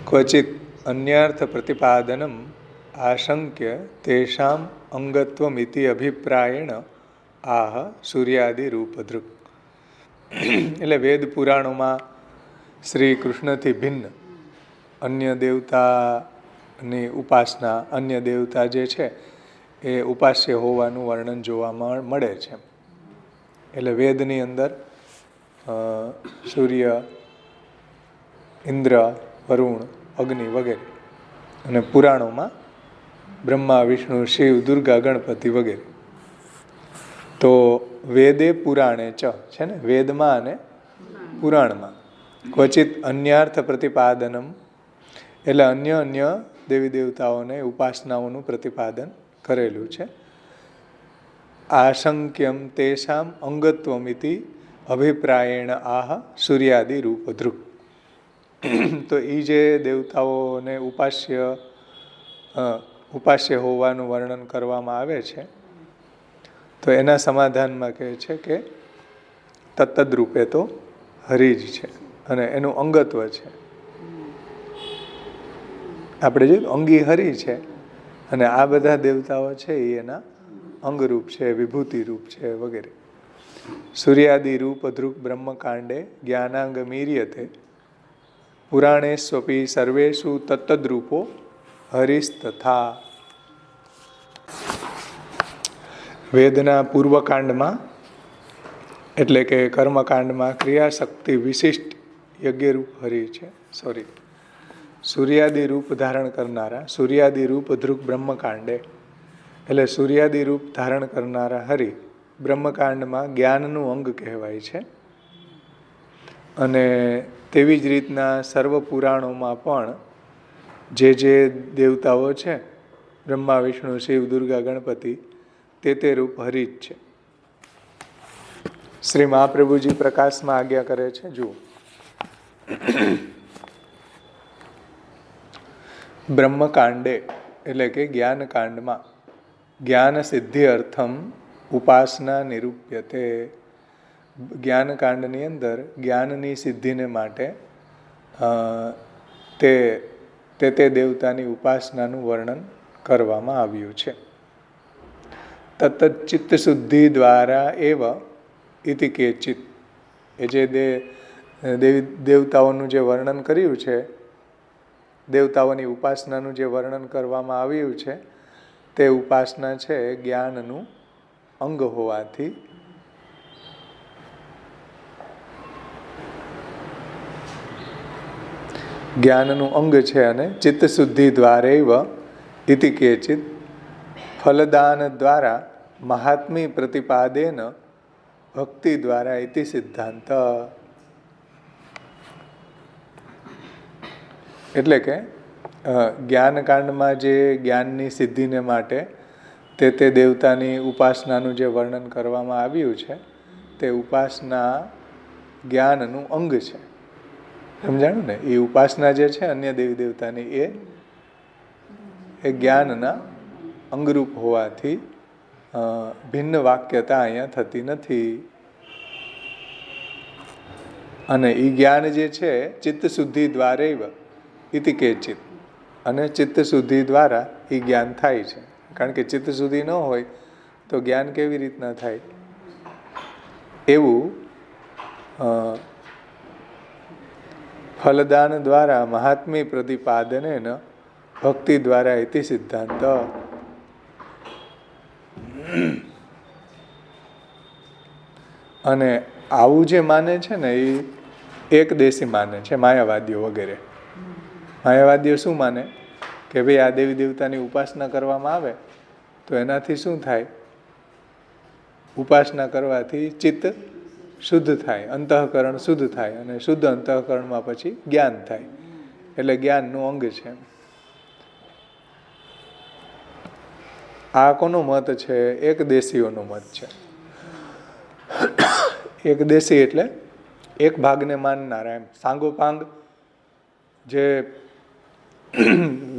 Speaker 1: ક્વચિત અન્યાર્થ પ્રતિપાદનમ આશંક્ય તેષામ અંગત્વમિતિ અભિપ્રાયેણ આહ સૂર્યાદિ રૂપધૃક. એટલે વેદ પુરાણોમાં શ્રી કૃષ્ણથી ભિન્ન અન્ય દેવતાની ઉપાસના, અન્ય દેવતા જે છે એ ઉપાસ્ય હોવાનું વર્ણન જોવા મળે છે. એટલે વેદની અંદર સૂર્ય, ઇન્દ્ર, વરુણ, અગ્નિ વગેરે, અને પુરાણોમાં બ્રહ્મા વિષ્ણુ શિવ દુર્ગા ગણપતિ વગેરે. તો વેદે પુરાણે ચ છે ને, વેદમાં અને પુરાણમાં ક્વચિત અન્યાર્થ પ્રતિપાદનમ, એટલે અન્ય દેવી દેવતાઓને ઉપાસનાઓનું પ્રતિપાદન કરેલું છે. આશંક્યમ તેષામ અંગત્વમિતિ અભિપ્રાયેણ આહ સૂર્યાદિ રૂપધૃક. તો એ જે દેવતાઓને ઉપાસ્ય હોવાનું વર્ણન કરવામાં આવે છે, તો એના સમાધાનમાં કહે છે કે તત્તદ્રૂપે તો હરિ જ છે અને એનું અંગત્વ છે. આપણે જોયું અંગી હરિ છે, અને આ બધા દેવતાઓ છે એ એના અંગરૂપ છે, વિભૂતિ રૂપ છે વગેરે. સૂર્યાદિ રૂપ ધ્રુક બ્રહ્મકાંડે જ્ઞાનાંગ મીર્યતે પુરાણેસ્વપી સર્વેષુ તત્તદ્રૂપો હરિસ્તથા. વેદના પૂર્વકાંડમાં એટલે કે કર્મકાંડમાં ક્રિયાશક્તિ વિશિષ્ટ યજ્ઞરૂપ હરિ છે. સૂર્યાદિ રૂપ ધારણ કરનારા, સૂર્યાદિ રૂપ ધ્રુક બ્રહ્મકાંડે એટલે સૂર્યાદિ રૂપ ધારણ કરનારા હરિ બ્રહ્મકાંડમાં જ્ઞાનનું અંગ કહેવાય છે. અને તેવી જ રીતના સર્વ પુરાણોમાં પણ જે દેવતાઓ છે, બ્રહ્મા વિષ્ણુ શિવ દુર્ગા ગણપતિ, તે રૂપ હરિ જ છે. શ્રી મહાપ્રભુજી પ્રકાશમાં આજ્ઞા કરે છે, જુઓ, બ્રહ્મકાંડે એટલે કે જ્ઞાનકાંડમાં જ્ઞાન સિદ્ધિ અર્થમ ઉપાસના નિરૂપ્યતે. જ્ઞાનકાંડની અંદર જ્ઞાનની સિદ્ધિને માટે તે દેવતાની ઉપાસનાનું વર્ણન કરવામાં આવ્યું છે. તત્ત ચિત્તશુદ્ધિ દ્વારા એવ ઇતિ કેચિત. એ જે દેવતાઓનું જે વર્ણન કર્યું છે, દેવતાઓની ઉપાસનાનું જે વર્ણન કરવામાં આવ્યું છે, તે ઉપાસના છે જ્ઞાનનું અંગ હોવાથી જ્ઞાનનું અંગ છે અને ચિત્તશુદ્ધિ દ્વારેવ ઇતિ કેચિત ફલદાન દ્વારા મહાત્મી પ્રતિપાદેન ભક્તિ દ્વારા ઇતિ સિદ્ધાંત. એટલે કે જ્ઞાનકાંડમાં જે જ્ઞાનની સિદ્ધિને માટે તે દેવતાની ઉપાસનાનું જે વર્ણન કરવામાં આવ્યું છે, તે ઉપાસના જ્ઞાનનું અંગ છે. સમજાણું ને? એ ઉપાસના જે છે અન્ય દેવી દેવતાની એ જ્ઞાનના અંગરૂપ હોવાથી ભિન્ન વાક્યતા અહીંયા થતી નથી. અને એ જ્ઞાન જે છે ચિત્તશુદ્ધિ દ્વારેવ ઇતિ કેચિત, અને ચિત્તશુદ્ધિ દ્વારા એ જ્ઞાન થાય છે. કારણ કે ચિત્તશુદ્ધિ ન હોય તો જ્ઞાન કેવી રીતના થાય? એવું ફલદાન દ્વારા મહાત્મી પ્રતિપાદનેન ભક્તિ દ્વારા ઇતિ સિદ્ધાંત. અને આવું જે માને છે ને એ એક દેશી માને છે, માયાવાદીઓ વગેરે. માયાવાદીઓ શું માને કે ભાઈ આ દેવી દેવતાની ઉપાસના કરવામાં આવે તો એનાથી શું થાય? ઉપાસના કરવાથી ચિત્ત શુદ્ધ થાય, અંતઃકરણ શુદ્ધ થાય, અને શુદ્ધ અંતઃકરણમાં પછી જ્ઞાન થાય. એટલે જ્ઞાનનું અંગ છે. આ કોનો મત છે? એક દેશીઓનો મત છે. એક દેશી એટલે એક ભાગને માનનારા, એમ સાંગોપાંગ જે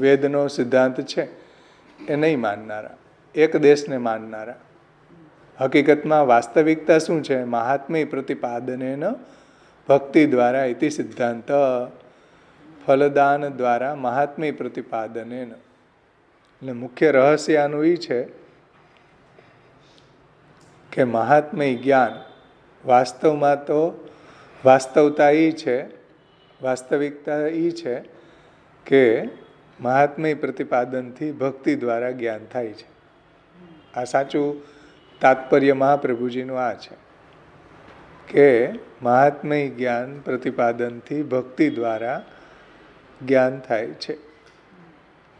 Speaker 1: વેદનો સિદ્ધાંત છે એ નહીં માનનારા, એક દેશને માનનારા. હકીકતમાં વાસ્તવિકતા શું છે? મહાત્મ્ય પ્રતિપાદનેન ભક્તિ દ્વારા ઇતિ સિદ્ધાંત. ફલદાન દ્વારા મહાત્મ્ય પ્રતિપાદનેન. એટલે મુખ્ય રહસ્ય આનું એ છે કે મહાત્મ્ય જ્ઞાન વાસ્તવમાં તો વાસ્તવતા એ છે, વાસ્તવિકતા એ છે કે મહાત્મ્ય પ્રતિપાદનથી ભક્તિ દ્વારા જ્ઞાન થાય છે. આ સાચું તાત્પર્ય મહાપ્રભુજીનું આ છે કે મહાત્મ્ય જ્ઞાન પ્રતિપાદનથી ભક્તિ દ્વારા જ્ઞાન થાય છે.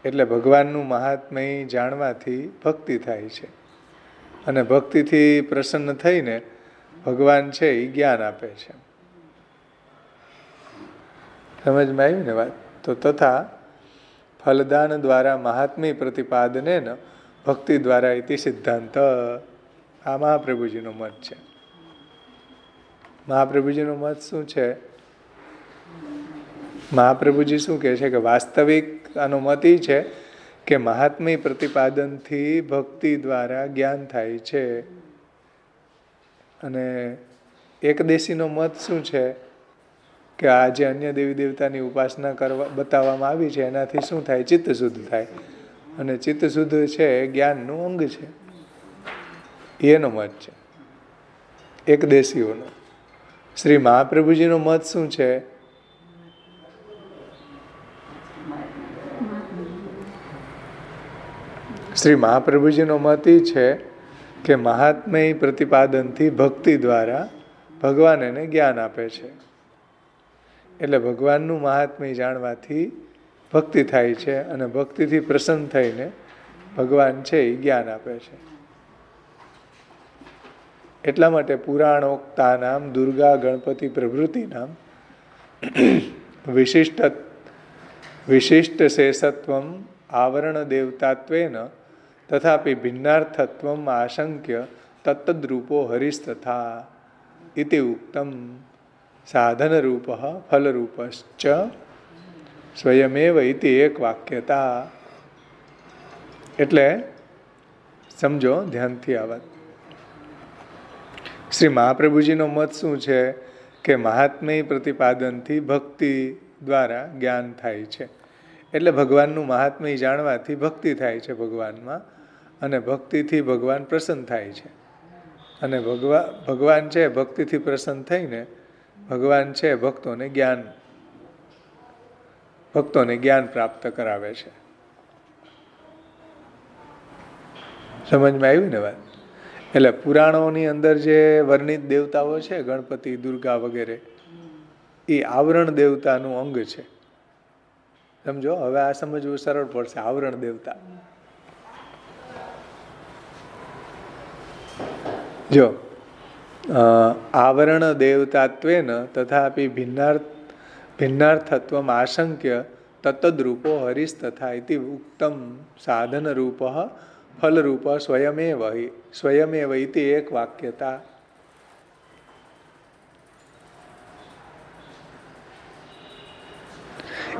Speaker 1: એટલે ભગવાનનું મહાત્મ્ય જાણવાથી ભક્તિ થાય છે, અને ભક્તિથી પ્રસન્ન થઈને ભગવાન છે એ જ્ઞાન આપે છે. સમજમાં આવી ને વાત? તો તથા ફલદાન દ્વારા મહાત્મ્ય પ્રતિપાદનેન ભક્તિ દ્વારા ઇતિ સિદ્ધાંત. આ મહાપ્રભુજીનો મત છે. મહાપ્રભુજીનો મત શું છે? મહાપ્રભુજી શું કહે છે કે વાસ્તવિક આનો મત એ છે કે મહાત્મ્ય પ્રતિપાદનથી ભક્તિ દ્વારા જ્ઞાન થાય છે. અને એકદેશીનો મત શું છે કે આ જે અન્ય દેવી દેવતાની ઉપાસના કરવા બતાવવામાં આવી છે એનાથી શું થાય? ચિત્ત શુદ્ધ થાય, અને ચિત્ત શુદ્ધ છે જ્ઞાનનું અંગ છે. એનો મત છે એકદેશીઓનો. શ્રી મહાપ્રભુજીનો મત શું છે? શ્રી મહાપ્રભુજીનો મત એ છે કે મહાત્મ્ય પ્રતિપાદનથી ભક્તિ દ્વારા ભગવાન એને જ્ઞાન આપે છે. એટલે ભગવાનનું મહાત્મ્ય જાણવાથી ભક્તિ થાય છે, અને ભક્તિથી પ્રસન્ન થઈને ભગવાન છે એ જ્ઞાન આપે છે. એટલા માટે પુરાણોક્તા નામ દુર્ગા ગણપતિ પ્રભૃતિ નામ વિશિષ્ટ શેષત્વમ આવરણ દેવતાત્વેન તથાપિ ભિન્નાર્થત્વમ આશંક્ય તત્તદ્રૂપો હરિસ્તથા ઇતિ ઉક્તમ સાધનરૂપ ફલરૂપશ્ચ સ્વયમેવ ઇતિ એક વાક્યતા. એટલે સમજો ધ્યાનથી આ વાત. શ્રી મહાપ્રભુજીનો મત શું છે કે મહાત્મ્ય પ્રતિપાદનથી ભક્તિ દ્વારા જ્ઞાન થાય છે. એટલે ભગવાનનું મહાત્મ્ય જાણવાથી ભક્તિ થાય છે ભગવાનમાં, અને ભક્તિથી ભગવાન પ્રસન્ન થાય છે. અને ભગવાન છે ભક્તિથી પ્રસન્ન થઈને ભગવાન છે ભક્તોને જ્ઞાન પ્રાપ્ત કરાવે છે. સમજમાં આવ્યું ને વાત? એટલે પુરાણોની અંદર જે વર્ણિત દેવતાઓ છે, ગણપતિ, દુર્ગા વગેરે, એ આવરણ દેવતાનું અંગ છે. સમજો, હવે આ સમજવું સરળ પડશે. આવરણ દેવતા, જો આવરણ દેવતાત્વેન તથાપી ભિન્નાર્થત્વમ આશંક્ય તત્તદ્રૂપો હરિસ તથા ઇતિ ઉક્તમ સાધનરૂપ ફલરૂપ સ્વયમેવ ઇતિ એક વાક્યતા.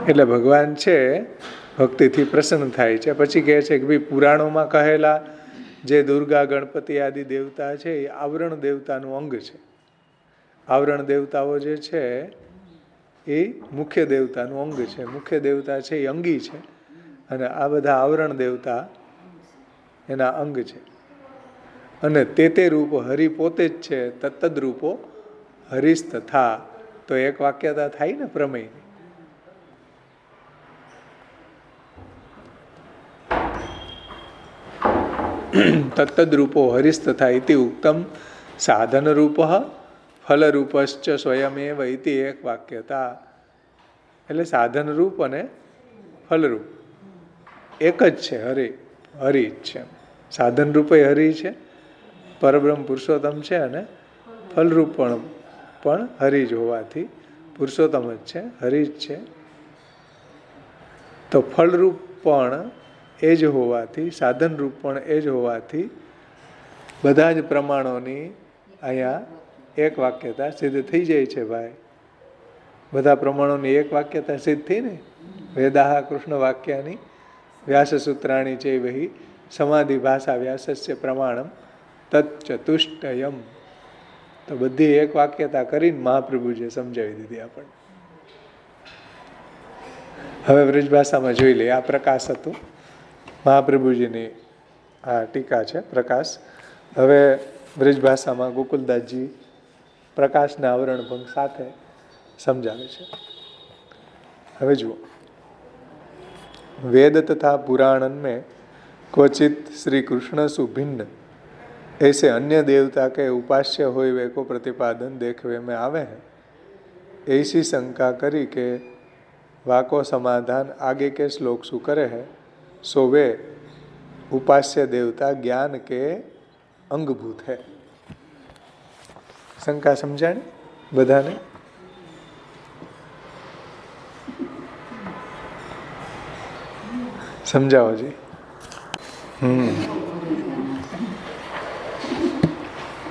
Speaker 1: એટલે ભગવાન છે ભક્તિથી પ્રસન્ન થાય છે. પછી કહે છે કે ભાઈ પુરાણોમાં કહેલા જે દુર્ગા, ગણપતિ આદિ દેવતા છે એ આવરણ દેવતાનું અંગ છે. આવરણ દેવતાઓ જે છે એ મુખ્ય દેવતાનું અંગ છે. મુખ્ય દેવતા છે એ અંગી છે, અને આ બધા આવરણ દેવતા એના અંગ છે. અને તે રૂપ હરિ પોતે જ છે. તત્તદ રૂપો હરિસ તથા. તો એક વાક્યતા થાય ને પ્રમેયની. તત્તદ્રૂપો હરિસ તથા ઇતિ ઉક્તમ સાધનરૂપ ફલરૂપશ્ચ સ્વયમેવ ઇતિ એક વાક્યતા. એટલે સાધનરૂપ અને ફલરૂપ એક જ છે. હરિ જ છે. સાધનરૂપે હરિ છે, પરબ્રહ્મ પુરુષોત્તમ છે, અને ફલરૂપ પણ હરિ જ હોવાથી પુરુષોત્તમ જ છે, હરિ જ છે. તો ફલરૂપ પણ એ જ હોવાથી, સાધન રૂપ પણ એ જ હોવાથી બધા જ પ્રમાણોની અહીંયા એક વાક્યતા સિદ્ધ થઈ જાય છે ભાઈ. બધા પ્રમાણોની એક વાક્યતા સિદ્ધ થઈ ને. વેદાહ કૃષ્ણ વાક્યાની વ્યાસસૂત્રાણી ચૈવહી સમાધિ ભાષા વ્યાસસ્ય પ્રમાણમ તચ્ચતુષ્ટયમ. તો બધી એક વાક્યતા કરીને મહાપ્રભુજીએ સમજાવી દીધી આપણને. હવે બ્રજભાષામાં જોઈ લઈએ. આ પ્રકાશ હતું, મહાપ્રભુજીની આ ટીકા છે પ્રકાશ. હવે બ્રજભાષામાં ગોકુલદાસજી પ્રકાશના આવરણ ભંગ સાથે સમજાવે છે. હવે જુઓ, वेद तथा पुराणन में क्वचित श्री कृष्ण सुभिन्न ऐसे अन्य देवता के उपास्य होइवे को प्रतिपादन देखवे में आवे हैं. ऐसी शंका करी के वाको समाधान आगे के श्लोक सु करे है. सो वे उपास्य देवता ज्ञान के अंगभूत है. शंका समझाणी बधाने? સમજાવો જી.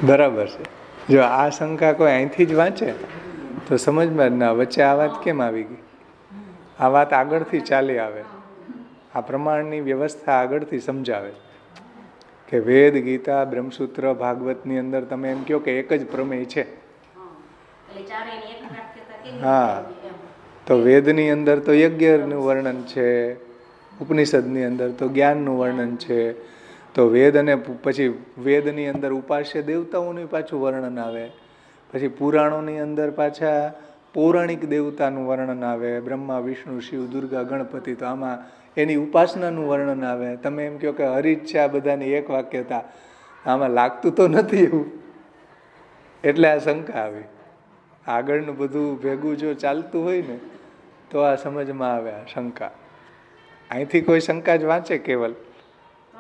Speaker 1: બરાબર છે. જો આ શંકા કોઈ અહીંથી જ વાંચે તો સમજમાં જ ના. વચ્ચે આ વાત કેમ આવી ગઈ? આ વાત આગળથી ચાલી આવે. આ પ્રમાણની વ્યવસ્થા આગળથી સમજાવે કે વેદ, ગીતા, બ્રહ્મસૂત્ર, ભાગવતની અંદર તમે એમ કહો કે એક જ પ્રમેય છે. હા, તો વેદની અંદર તો યજ્ઞનું વર્ણન છે, ઉપનિષદની અંદર તો જ્ઞાનનું વર્ણન છે. તો વેદ અને પછી વેદની અંદર ઉપાસ્ય દેવતાઓનું પાછું વર્ણન આવે. પછી પુરાણોની અંદર પાછા પૌરાણિક દેવતાનું વર્ણન આવે, બ્રહ્મા, વિષ્ણુ, શિવ, દુર્ગા, ગણપતિ. તો આમાં એની ઉપાસનાનું વર્ણન આવે. તમે એમ કહો કે હરિ જ છે આ બધાની એક વાક્યતા, આમાં લાગતું તો નથી એવું. એટલે આ શંકા આવી. આગળનું બધું ભેગું જો ચાલતું હોય ને તો આ સમજમાં આવે આ શંકા. અહીંથી કોઈ શંકા જ વાંચે કેવલ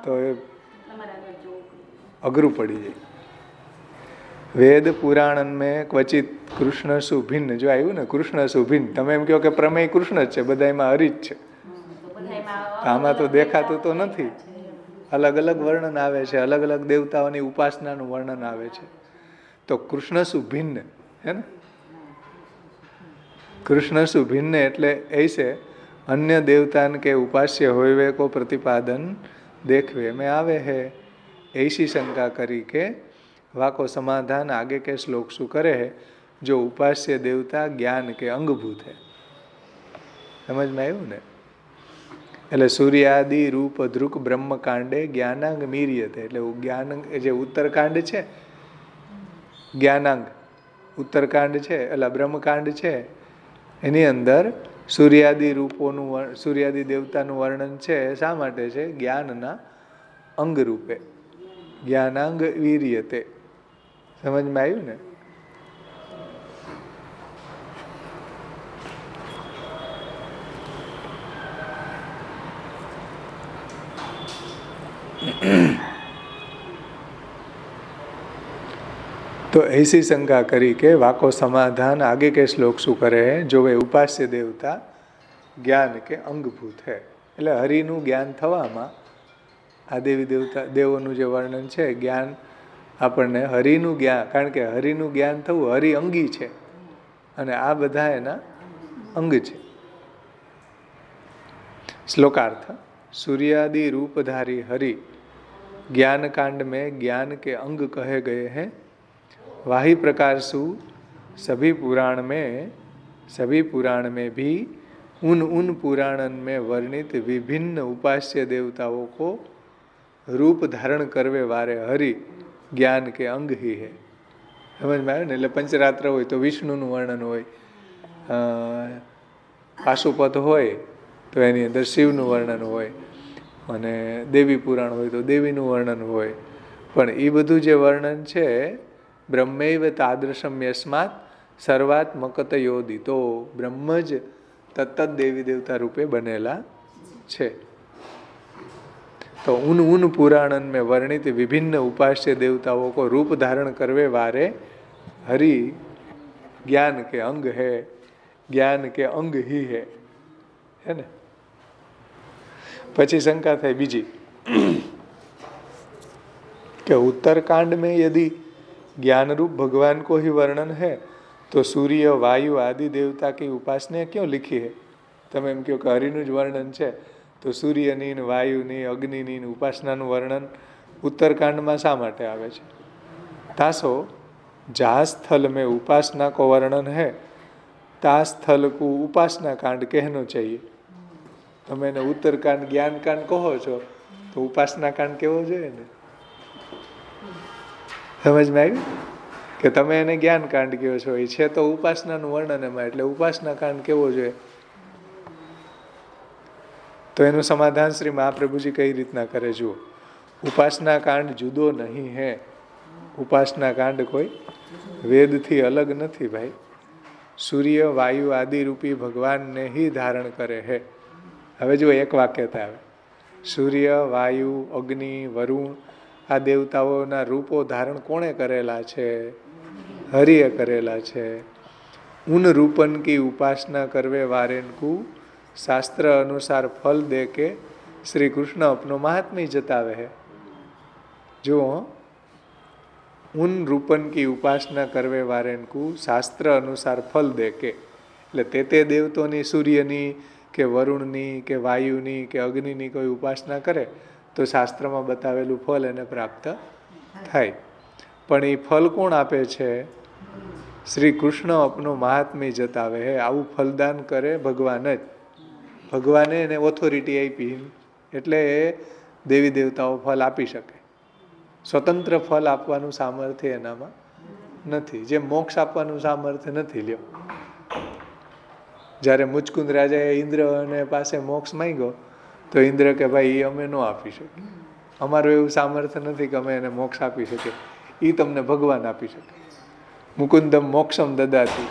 Speaker 1: તો એ અઘરું પડી જાય. વેદ પુરાણ મેં ક્વચિત કૃષ્ણ સુભિન્ન. જો આવ્યું ને કૃષ્ણ સુભિન્ન, તમે એમ કહો કે પ્રમેય કૃષ્ણ જ છે, બધા એમાં હરિ જ છે. આમાં તો દેખાતું તો નથી. અલગ અલગ વર્ણન આવે છે, અલગ અલગ દેવતાઓની ઉપાસનાનું વર્ણન આવે છે. તો કૃષ્ણ સુભિન્ન હે ને. કૃષ્ણ સુભિન્ન એટલે એ છે अन्य देवतान के उपास्य होवे को प्रतिपादन देखवे में आवे है। ऐसी शंका करी के वाको समाधान आगे के श्लोक शू करे है, जो उपास्य देवता ज्ञान के अंगभूत है। समझ में आयु ने? એટલે સૂર્યાદિ રૂપ ધ્રુક બ્રહ્મકાંડે જ્ઞાનાંગ મીર્યતે, એટલે જ્ઞાન જે ઉત્તરકાંડ છે, જ્ઞાનાંગ ઉત્તરકાંડ છે, એટલે બ્રહ્મકાંડ છે, એની અંદર સૂર્યાદિ રૂપોનું સૂર્યાદિ દેવતાનું વર્ણન છે. શા માટે છે? જ્ઞાનના અંગ રૂપે, જ્ઞાનાંગ વીર્યતે. સમજમાં આવ્યું ને? तो ऐसी शंका करी के वाको समाधान आगे के श्लोक शू करे है, जो वे उपास्य देवता ज्ञान के अंगभूत है. એટલે હરિનું જ્ઞાન થવામાં આ દેવી દેવતા દેવોનું જે વર્ણન છે, જ્ઞાન આપણને હરિનું જ્ઞાન, કારણ કે હરિનું જ્ઞાન થવું, હરિ અંગી છે અને આ બધા એના અંગ છે. શ્લોકાર્થ. सूर्यादि रूपधारी हरि ज्ञान कांड में ज्ञान के अंग कहे गए हैं. वाही प्रकार सु सभी पुराण में भी उन पुराणन में वर्णित विभिन्न उपास्य देवताओं को रूप धारण करवे वारे हरि ज्ञान के अंग ही है. समझ में आवे ने? એટલે પંચરાત્ર હોય તો વિષ્ણુનું વર્ણન હોય, પાશુપત હોય તો એની અંદર શિવનું વર્ણન હોય, અને દેવી પુરાણ હોય તો દેવીનું વર્ણન હોય. પણ એ બધું જે વર્ણન છે, બ્રહ્મૈવ તાદૃશમ યસ્માત સર્વાત્મકતયોદિતો, બ્રહ્મ જ તત્ત દેવી દેવતા રૂપે બનેલા છે. तो उन पुराणन में वर्णित विभिन्न उपास्य देवताओं को रूप धारण करवे वारे हरि ज्ञान के अंग है, ज्ञान के अंग ही है ने? પછી શંકા થાય બીજી कि उत्तरकांड में यदि ज्ञान रूप भगवान को ही वर्णन है तो सूर्य वायु आदि देवता की उपासना क्यों लिखी है? તમે એમ કહો કે હરિનું જ વર્ણન છે તો સૂર્યની ને વાયુની અગ્નિની ને ઉપાસનાનું વર્ણન उत्तरकांड શા માટે આવે છે? तासो जहाँ स्थल में उपासना को वर्णन है ता स्थल को उपासना कांड कहना चाहिए. તમે એને ઉત્તરકાંડ જ્ઞાન કાંડ કહો છો તો ઉપાસના કાંડ કેવો જોઈએ ને? સમજમાં આવ્યું કે તમે એને જ્ઞાન કાંડ કહો છો, એ છે તો ઉપાસનાનું વર્ણન એમાં, એટલે ઉપાસના કાંડ કેવો જોઈએ? તો એનું સમાધાન શ્રી મહાપ્રભુજી કઈ રીતના કરે જુઓ. ઉપાસના કાંડ જુદો નહીં હે. ઉપાસના કાંડ કોઈ વેદથી અલગ નથી ભાઈ. સૂર્ય વાયુ આદિ રૂપી ભગવાનને ही धारण કરે હે. હવે જો એક વાક્યતા આવે, સૂર્ય વાયુ અગ્નિ વરુણ આ દેવતાઓના રૂપો ધારણ કોણે કરેલા છે? હરિએ કરેલા છે. ઉન રૂપન કી ઉપાસના કરવે વારેન કુ शास्त्र अनुसार फल दे के श्री कृष्ण अपनो महात्म्य जतावे है. जो उन रूपन की उपासना करवे वारेन को शास्त्र अनुसार फल दे के, એટલે તે દેવતોની સૂર્યની કે વરુણની કે વાયુની કે અગ્નિની કોઈ ઉપાસના કરે તો શાસ્ત્રમાં બતાવેલું ફલ એને પ્રાપ્ત થાય. પણ એ ફલ કોણ આપે છે? શ્રી કૃષ્ણ અપનો મહાત્મ્ય જતાવે હે. આવું ફલદાન કરે ભગવાન જ. ભગવાને એને ઓથોરિટી આપી એટલે દેવી દેવતાઓ ફલ આપી શકે. સ્વતંત્ર ફલ આપવાનું સામર્થ્ય એનામાં નથી, જેમ મોક્ષ આપવાનું સામર્થ્ય નથી. લ્યો, જ્યારે મુચકુંદ રાજાએ ઇન્દ્રને પાસે મોક્ષ માંગ્યો તો ઇન્દ્ર કે ભાઈ એ અમે ન આપી શકીએ, અમારું એવું સામર્થ્ય નથી કે અમે એને મોક્ષ આપી શકીએ, એ તમને ભગવાન આપી શકે. મુકુંદમ મોક્ષમ દદાતી.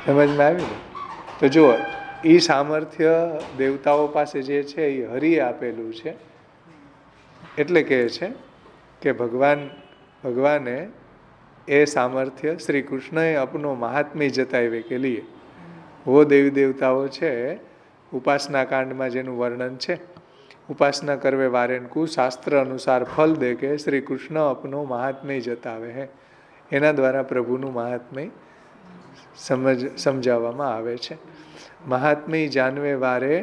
Speaker 1: સમજમાં આવી ને? તો જુઓ, એ સામર્થ્ય દેવતાઓ પાસે જે છે એ હરિએ આપેલું છે. એટલે કહે છે કે ભગવાને એ સામર્થ્ય શ્રી કૃષ્ણએ અપનો મહાત્મ્ય જતાવે કે લીએ वो દેવી દેવતાઓ છે. ઉપાસના કાંડમાં જેનું વર્ણન છે, ઉપાસના કરવે વારેન કુ શાસ્ત્ર અનુસાર ફલ દે કે શ્રી કૃષ્ણ અપનો મહાત્મ્ય જતાવે હે. એના દ્વારા પ્રભુનું મહાત્મ્ય સમજાવવામાં આવે છે. महात्मी जानवे वारे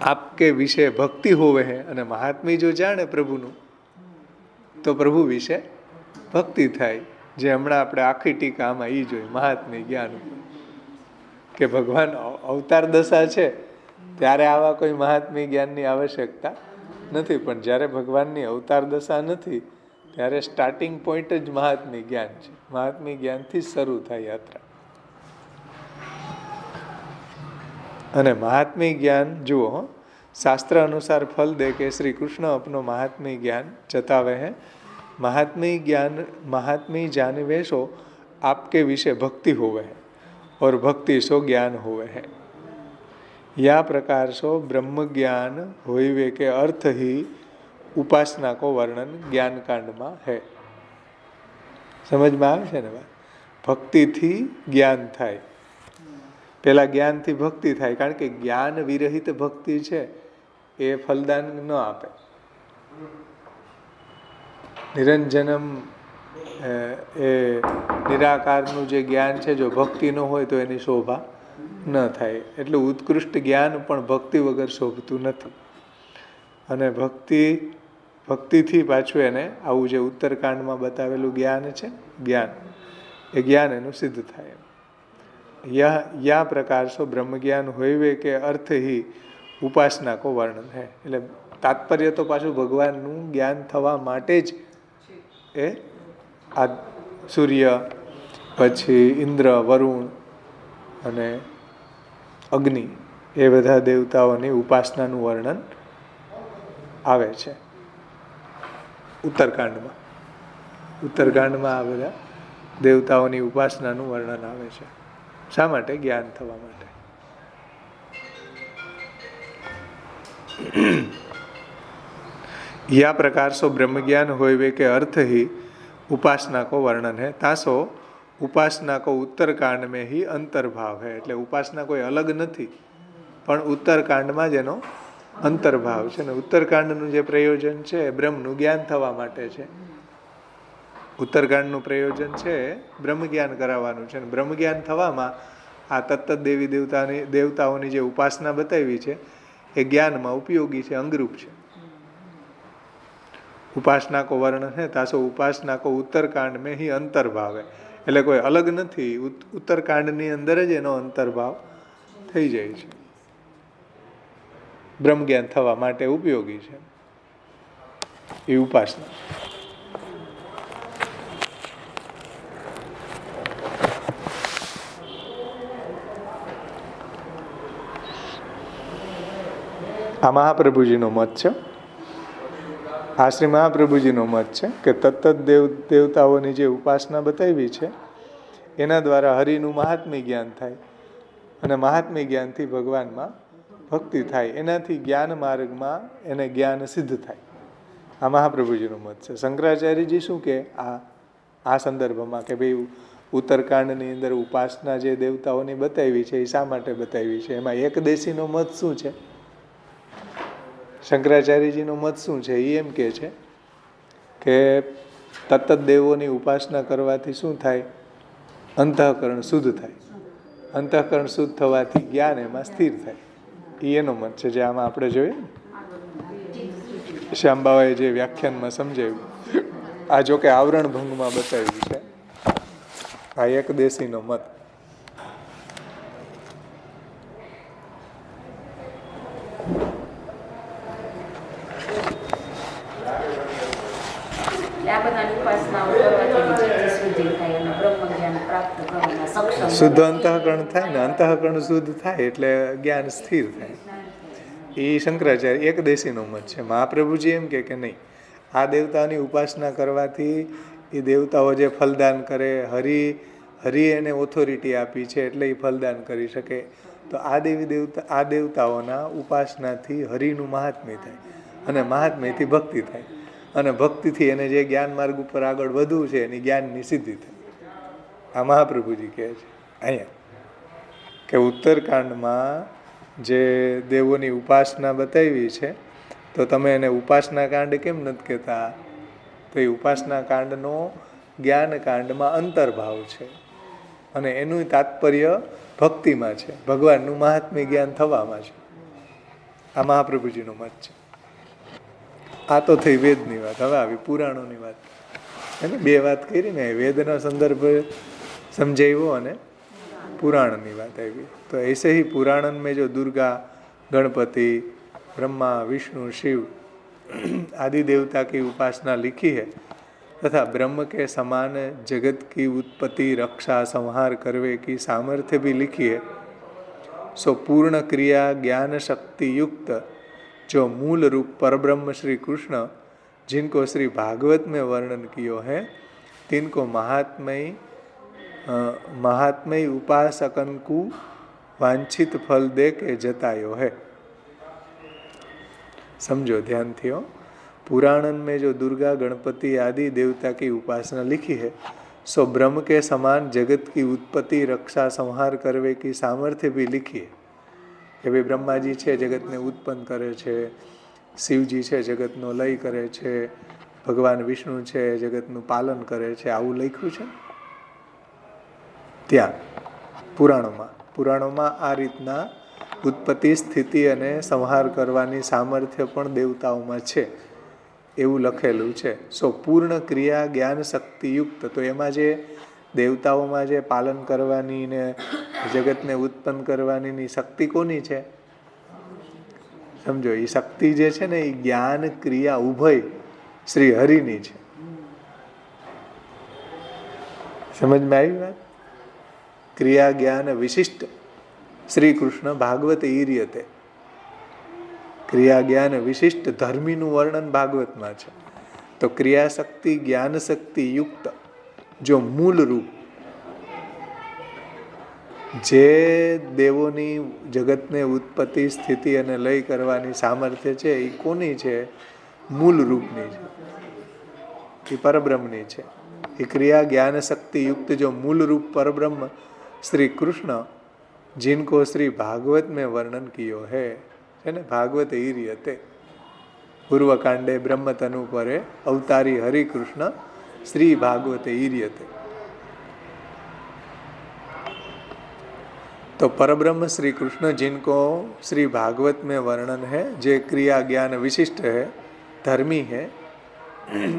Speaker 1: आपके विषय भक्ति होवे है અને મહાત્મી જો જાણે પ્રભુનું તો પ્રભુ વિશે ભક્તિ થાય. જે હમણાં આપણે આખી ટીકામાં એ જોઈ મહાત્મી જ્ઞાન કે ભગવાન અવતાર દશા છે ત્યારે આવા કોઈ મહાત્મી જ્ઞાનની આવશ્યકતા નથી, પણ જ્યારે ભગવાનની અવતાર દશા નથી ત્યારે સ્ટાર્ટિંગ પોઈન્ટ જ મહાત્મી જ્ઞાન છે. મહાત્મી જ્ઞાનથી જ શરૂ થાય યાત્રા. અને મહાત્મી જ્ઞાન જુઓ, શાસ્ત્ર અનુસાર ફલ દે કે શ્રી કૃષ્ણ અપનો મહાત્મી જ્ઞાન જતાવે હે. महात्मी जानवे सो आपके विषय भक्ति होवे है और भक्ति सो ज्ञान होवे है. या प्रकार सो ब्रह्म ज्ञान होइवे के अर्थ ही उपासना को वर्णन ज्ञान कांड में है. समझ में आवे छे ने बात? भक्ति थी ज्ञान थाय. पेला ज्ञान थी भक्ति थाय, कारण के ज्ञान विरहित भक्ति छे ए फलदान न आपे. નિરંજનમ એ નિરાકારનું જે જ્ઞાન છે જો ભક્તિ ન હોય તો એની શોભા ન થાય. એટલે ઉત્કૃષ્ટ જ્ઞાન પણ ભક્તિ વગર શોભતું નથી. અને ભક્તિથી પાછું એને આવું જે ઉત્તરકાંડમાં બતાવેલું જ્ઞાન છે જ્ઞાન, એ જ્ઞાન એનું સિદ્ધ થાય. યા પ્રકાર સો બ્રહ્મ જ્ઞાન હોઈવે કે અર્થ હી ઉપાસના કો વર્ણન હે. એટલે તાત્પર્ય તો પાછું ભગવાનનું જ્ઞાન થવા માટે જ એ આ સૂર્ય, પછી ઇન્દ્ર, વરુણ અને અગ્નિ એ બધા દેવતાઓની ઉપાસનાનું વર્ણન આવે છે ઉત્તરકાંડમાં. ઉત્તરકાંડમાં આ બધા દેવતાઓની ઉપાસનાનું વર્ણન આવે છે. શા માટે? જ્ઞાન થવા માટે. या प्रकार सो ब्रह्म ज्ञान होइवे के अर्थ ही उपासना को वर्णन है. तासो उपासना को उत्तरकांड में ही अंतर्भाव है. એટલે ઉપાસના કોઈ અલગ નથી, પણ ઉત્તરકાંડમાં જ એનો અંતર્ભાવ છે. ને ઉત્તરકાંડનું જે પ્રયોજન છે એ બ્રહ્મનું જ્ઞાન થવા માટે છે. ઉત્તરકાંડનું પ્રયોજન છે બ્રહ્મ જ્ઞાન કરાવવાનું છે. બ્રહ્મ જ્ઞાન થવામાં આ તત્ત દેવી દેવતાઓની જે ઉપાસના બતાવી છે એ જ્ઞાનમાં ઉપયોગી છે, અંગરૂપ છે. ઉપાસના કો વર્ણન है तासो उपासना को उत्तरकांड में ही अंतर्भाव है. એટલે કોઈ અલગ નથી, ઉત્તરકાંડની અંદર જ એનો અંતર્ભાવ થઈ જાય છે. બ્રહ્મ જ્ઞાન થવા માટે ઉપયોગી છે એ ઉપાસના. આ મહાપ્રભુજીનો મત છે. આ શ્રી મહાપ્રભુજીનો મત છે કે તત્ત દેવતાઓની જે ઉપાસના બતાવી છે એના દ્વારા હરિનું મહાત્મ્ય જ્ઞાન થાય અને મહાત્મ્ય જ્ઞાનથી ભગવાનમાં ભક્તિ થાય. એનાથી જ્ઞાન માર્ગમાં એને જ્ઞાન સિદ્ધ થાય. આ મહાપ્રભુજીનો મત છે. શંકરાચાર્યજી શું કે આ સંદર્ભમાં કે ભાઈ ઉત્તરકાંડની અંદર ઉપાસના જે દેવતાઓની બતાવી છે એ શા માટે બતાવી છે, એમાં એકદેશીનો મત શું છે? શંકરાચાર્યજીનો મત શું છે? એ એમ કે છે કે તત્ત દેવોની ઉપાસના કરવાથી શું થાય? અંતઃકરણ શુદ્ધ થાય. અંતઃકરણ શુદ્ધ થવાથી જ્ઞાન એમાં સ્થિર થાય. એ એનો મત છે. જે આમાં આપણે જોઈએ શ્યામબાવાએ જે વ્યાખ્યાનમાં સમજાવ્યું, આ જો કે આવરણ ભંગમાં બતાવ્યું છે. આ એકદેશીનો મત. શુદ્ધ અંતઃકરણ થાય ને, અંતઃકરણ શુદ્ધ થાય એટલે જ્ઞાન સ્થિર થાય. એ શંકરાચાર્ય એકદેશીનો મત છે. મહાપ્રભુજી એમ કે નહીં, આ દેવતાની ઉપાસના કરવાથી એ દેવતાઓ જે ફલદાન કરે, હરિ એને ઓથોરિટી આપી છે એટલે એ ફલદાન કરી શકે. તો આ દેવતાઓના ઉપાસનાથી હરિનું મહાત્મ્ય થાય અને મહાત્મ્યથી ભક્તિ થાય અને ભક્તિથી એને જે જ્ઞાન માર્ગ ઉપર આગળ વધવું છે એની જ્ઞાનની સિદ્ધિ થાય. આ મહાપ્રભુજી કહે છે અહીંયા કે ઉત્તરકાંડમાં જે દેવોની ઉપાસના બતાવી છે તો તમે એને ઉપાસના કાંડ કેમ નથી કહેતા? તો એ ઉપાસના કાંડનો જ્ઞાન કાંડમાં અંતર્ભાવ છે અને એનું તાત્પર્ય ભક્તિમાં છે, ભગવાનનું મહાત્મ્ય જ્ઞાન થવામાં છે. આ મહાપ્રભુજીનો મત છે. આ તો થઈ વેદની વાત. હવે આવી પુરાણોની વાત. એને બે વાત કરી ને, વેદનો સંદર્ભ સમજાવ્યો અને પુરાણની વાત આવી. તો ऐसे ही पुराणन में जो दुर्गा, गणपति, ब्रह्मा, विष्णु, शिव आदि देवता की उपासना लिखी है तथा ब्रह्म के समान जगत की उत्पत्ति, रक्षा, संहार करवे की सामर्थ्य भी लिखी है, सो पूर्ण क्रिया ज्ञान शक्ति युक्त जो मूल रूप परब्रह्म श्री कृष्ण, जिनको श्री भागवत में वर्णन कियो है, तिनको महात्मय उपासकन को वांछित फल दे के जतायो है. समझो ध्यान थी. पुराणन में जो दुर्गा, गणपति आदि देवता की उपासना लिखी है, सो ब्रह्म के समान जगत की उत्पत्ति, रक्षा, संहार करवे की सामर्थ्य भी लिखी है. કે ભાઈ બ્રહ્માજી છે જગતને ઉત્પન્ન કરે છે, શિવજી છે જગતનો લય કરે છે, ભગવાન વિષ્ણુ છે જગતનું પાલન કરે છે, આવું લખ્યું છે ત્યાં પુરાણોમાં આ રીતના ઉત્પત્તિ, સ્થિતિ અને સંહાર કરવાની સામર્થ્ય પણ દેવતાઓમાં છે એવું લખેલું છે. સો પૂર્ણ ક્રિયા જ્ઞાન શક્તિયુક્ત, તો એમાં જે દેવતાઓમાં જે પાલન કરવાની ને જગતને ઉત્પન્ન કરવાની શક્તિ કોની છે? સમજો, એ શક્તિ જે છે ને એ જ્ઞાન ક્રિયા ઉભય શ્રી હરિની છે. સમજમાં આવી વાત? ક્રિયા જ્ઞાન વિશિષ્ટ શ્રી કૃષ્ણ ભાગવત ઈર્યતે. ક્રિયા જ્ઞાન વિશિષ્ટ ધર્મીનું વર્ણન ભાગવતમાં છે. તો ક્રિયા શક્તિ, જ્ઞાન શક્તિ યુક્ત જો મૂળ રૂપ, જે દેવોની જગતને ઉત્પત્તિ, સ્થિતિ અને લય કરવાની સામર્થ્ય છે એ કોની છે? મૂળ રૂપની છે, એ પરબ્રહ્મની છે. એ ક્રિયા જ્ઞાન શક્તિ યુક્ત જો મૂળ રૂપ પરબ્રહ્મ શ્રી કૃષ્ણ, जिनको श्री भागवत में वर्णन कियो है ने, भागवत ईर्यते पूर्व कांडे ब्रह्म तनु परे अवतारी हरि कृष्ण श्री भागवत ईर्यते. तो परब्रह्म श्री कृष्ण जिनको श्री भागवत में वर्णन है, जे क्रिया ज्ञान विशिष्ट है, धर्मी है,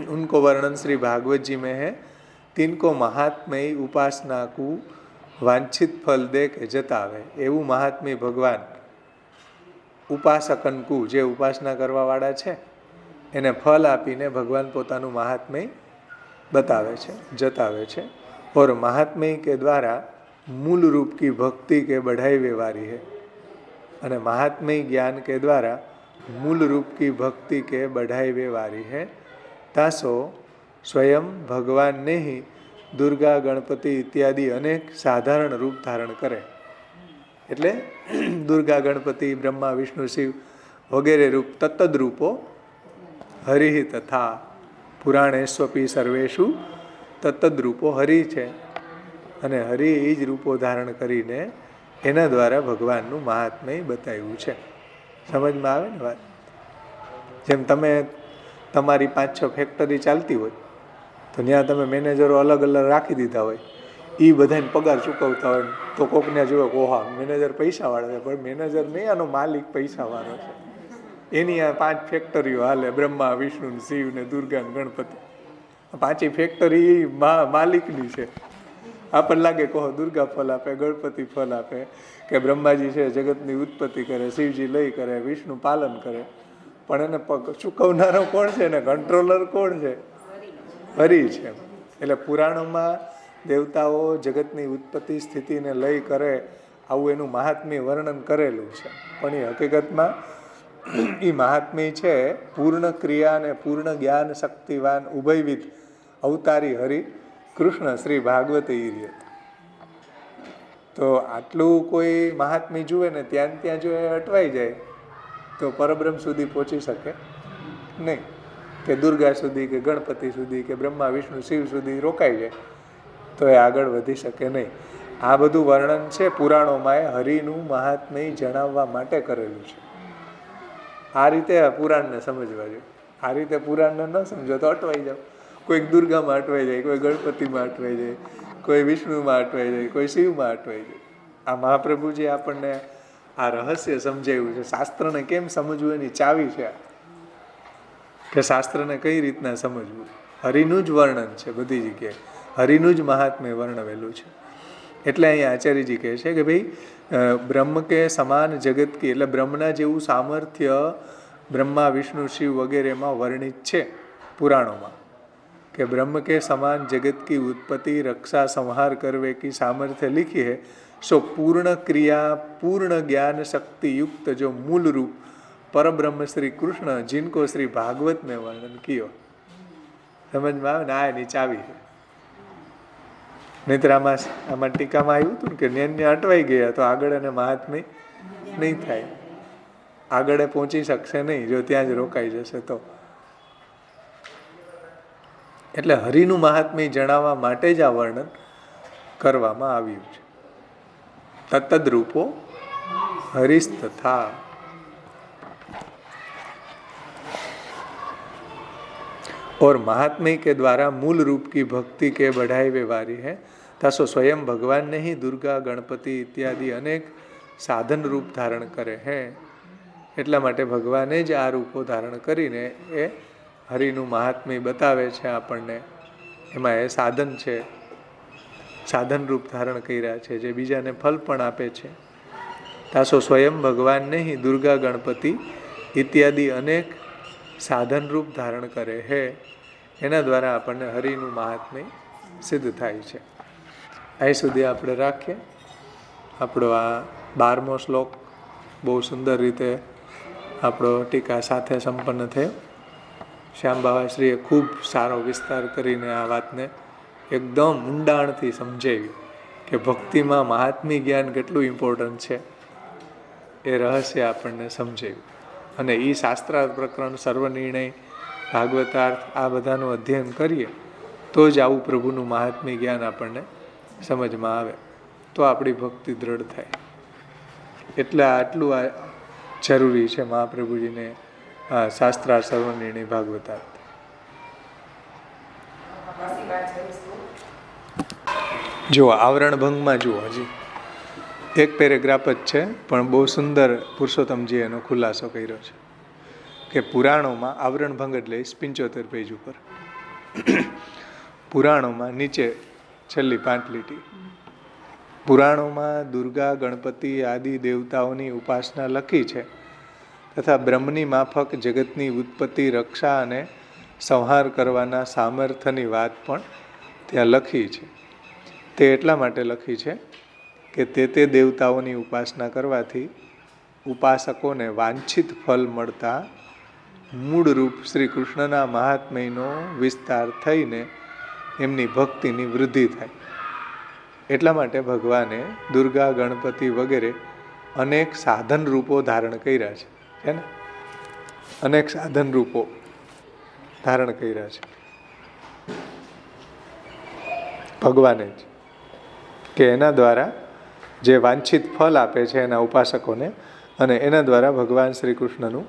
Speaker 1: उनको वर्णन श्री भागवत जी में है. तिनको महात्मय उपासना को वांछित फल दे के जतावे એવું મહાત્મ્ય ભગવાન ઉપાસકનકુ, જે ઉપાસના કરવા વાળા છે એને ફલ આપીને ભગવાન પોતાનું મહાત્મ્ય बतावे છે, जतावे છે. और महात्म्य के द्वारा मूल रूप की भक्ति के बढ़ाई व्यवहारी है, અને महात्म्य ज्ञान के द्वारा मूल रूप की भक्ति के बढ़ाई व्यवहारी है. तासो स्वयं भगवान ने ही दुर्गा, गणपति इत्यादि अनेक साधारण रूप धारण करे. એટલે દુર્ગા, ગણપતિ, બ્રહ્મા, વિષ્ણુ, શિવ વગેરે રૂપ તત્તદ રૂપો હરિ તથા પુરાણેશ્વપી સર્વેષુ તત્તદ રૂપો હરિ છે, અને હરિ એ જ રૂપો ધારણ કરીને એના દ્વારા ભગવાનનું મહાત્મ્ય બતાવ્યું છે. સમજમાં આવે ને વાત? જેમ તમે તમારી 5-6 ફેક્ટરી ચાલતી હોય તો ત્યાં તમે મેનેજરો અલગ અલગ રાખી દીધા હોય, એ બધાને પગાર ચૂકવતા હોય, તો કોકને જોવે કે ઓહા મેનેજર પૈસાવાળા છે, પણ મેનેજર નહીં, આનો માલિક પૈસાવાળો છે. એની આ 5 ફેક્ટરીઓ હાલે, બ્રહ્મા, વિષ્ણુ, શિવ ને દુર્ગા ને ગણપતિ. 5 ફેક્ટરી માલિકની છે. આપણને લાગે કહો દુર્ગા ફલ આપે, ગણપતિ ફલ આપે, કે બ્રહ્માજી છે જગતની ઉત્પત્તિ કરે, શિવજી લય કરે, વિષ્ણુ પાલન કરે, પણ એને ચૂકવનારો કોણ છે ને કંટ્રોલર કોણ છે? હરિ છે. એટલે પુરાણોમાં દેવતાઓ જગતની ઉત્પત્તિ, સ્થિતિને લય કરે આવું એનું મહાત્મ્ય વર્ણન કરેલું છે, પણ એ હકીકતમાં એ મહાત્મ્ય છે પૂર્ણ ક્રિયા અને પૂર્ણ જ્ઞાન શક્તિવાન ઉભયવિધ અવતારી હરિ કૃષ્ણ શ્રી ભાગવત ઈર્ય. તો આટલું કોઈ મહાત્મ્ય જુએ ને ત્યાં જો એ અટવાઈ જાય તો પરબ્રહ્મ સુધી પહોંચી શકે નહીં, કે દુર્ગા સુધી, કે ગણપતિ સુધી, કે બ્રહ્મા, વિષ્ણુ, શિવ સુધી રોકાઈ જાય તો એ આગળ વધી શકે નહીં. આ બધું વર્ણન છે પુરાણોમાં એ હરિનું મહાત્મ્ય જણાવવા માટે કરેલું છે. આ રીતે પુરાણને સમજવા જોઈએ. આ રીતે પુરાણને ન સમજો તો અટવાઈ જાવ. કોઈક દુર્ગામાં અટવાઈ જાય, કોઈ ગણપતિમાં અટવાઈ જાય, કોઈ વિષ્ણુમાં અટવાઈ જાય, કોઈ શિવમાં અટવાઈ જાય. આ મહાપ્રભુજી આપણને આ રહસ્ય સમજાવ્યું છે. શાસ્ત્રને કેમ સમજવું એની ચાવી છે કે શાસ્ત્રને કઈ રીતના સમજવું. હરિનું જ વર્ણન છે બધી જગ્યાએ, હરિનું જ મહાત્મ્ય વર્ણવેલું છે. એટલે અહીંયા આચાર્યજી કહે છે કે ભાઈ બ્રહ્મ કે સમાન જગત કી, એટલે બ્રહ્મના જેવું સામર્થ્ય બ્રહ્મા વિષ્ણુ શિવ વગેરેમાં વર્ણિત છે પુરાણોમાં, કે બ્રહ્મ के समान जगत की उत्पत्ति रक्षा संहार करवे की सामर्थ्य लिखी है. सो पूर्ण क्रिया पूर्ण ज्ञान शक्ति युक्त जो मूल रूप पर ब्रह्म श्री कृष्ण जिनको श्री भागवत में वर्णन कियो. समझ में આવે ને? આ એની ચાવી છે. નહીતર આમાં ટીકામાં આવ્યું હતું કે નેન્ય અટવાઈ ગયા તો આગળ એને મહાત્મ્ય નહીં થાય, આગળ પહોંચી શકશે નહીં જો ત્યાં જ રોકાઈ જશે તો. એટલે હરિનું મહાત્મ્ય જણાવવા માટે જ આ વર્ણન કરવામાં આવ્યું છે. તત્તદ્રૂપો હરિસ્તથા. और महात्म्य के द्वारा मूल रूप की भक्ति के बढ़ाए वे वारी है. तसो स्वयं भगवान ने ही दुर्गा गणपति इत्यादि अनेक साधन रूप धारण करे हैं. એટલા માટે ભગવાને જ આ રૂપો ધારણ કરીને એ હરિનું મહાત્મ્ય બતાવે છે આપણને. એમાં એ સાધન છે, સાધન રૂપ ધારણ કર્યા છે જે બીજાને ફલ પણ આપે છે. તાસો સ્વયં ભગવાનને હિ દુર્ગા ગણપતિ ઇત્યાદિ અનેક સાધન રૂપ ધારણ કરે હે. એના દ્વારા આપણને હરિનું મહાત્મ્ય સિદ્ધ થાય છે. અહીં સુધી આપણે રાખીએ. આપણો આ 12મો શ્લોક બહુ સુંદર રીતે આપણો ટીકા સાથે સંપન્ન થયો. શ્યામ બાવાશ્રીએ ખૂબ સારો વિસ્તાર કરીને આ વાતને એકદમ ઊંડાણથી સમજાવી કે ભક્તિમાં મહાત્મ્ય જ્ઞાન કેટલું ઇમ્પોર્ટન્ટ છે એ રહસ્ય આપણને સમજાવ્યું. અને એ શાસ્ત્રાર્થ પ્રકરણ, સર્વનિર્ણય, ભાગવતાર્થ આ બધાનું અધ્યયન કરીએ તો જ આવું પ્રભુનું મહાત્મ્ય જ્ઞાન આપણને સમજમાં આવે, તો આપણી ભક્તિ દ્રઢ થાય. એટલે આટલું આ જરૂરી છે મહાપ્રભુજીને શાસ્ત્રાર્થ, સર્વનિર્ણય, ભાગવતાર્થ. જુઓ આવરણ ભંગમાં જુઓ, હજી એક પેરેગ્રાફ જ છે પણ બહુ સુંદર પુરુષોત્તમજી એનો ખુલાસો કર્યો છે કે પુરાણોમાં આવરણ ભંગ એટલે 75 પેજ ઉપર પુરાણોમાં નીચે છેલ્લી 5 લીટી, પુરાણોમાં દુર્ગા ગણપતિ આદિ દેવતાઓની ઉપાસના લખી છે તથા બ્રહ્મની માફક જગતની ઉત્પત્તિ, રક્ષા અને સંહાર કરવાના સામર્થ્યની વાત પણ ત્યાં લખી છે. તે એટલા માટે લખી છે કે તે દેવતાઓની ઉપાસના કરવાથી ઉપાસકોને વાંછિત ફલ મળતા મૂળ રૂપ શ્રી કૃષ્ણના મહાત્મ્યનો વિસ્તાર થઈને એમની ભક્તિની વૃદ્ધિ થાય. એટલા માટે ભગવાને દુર્ગા, ગણપતિ વગેરે અનેક સાધન રૂપો ધારણ કર્યા છે ને, અનેક સાધન રૂપો ધારણ કર્યા છે ભગવાને જ, કે એના દ્વારા જે વાંછિત ફલ આપે છે એના ઉપાસકોને, અને એના દ્વારા ભગવાન શ્રી કૃષ્ણનું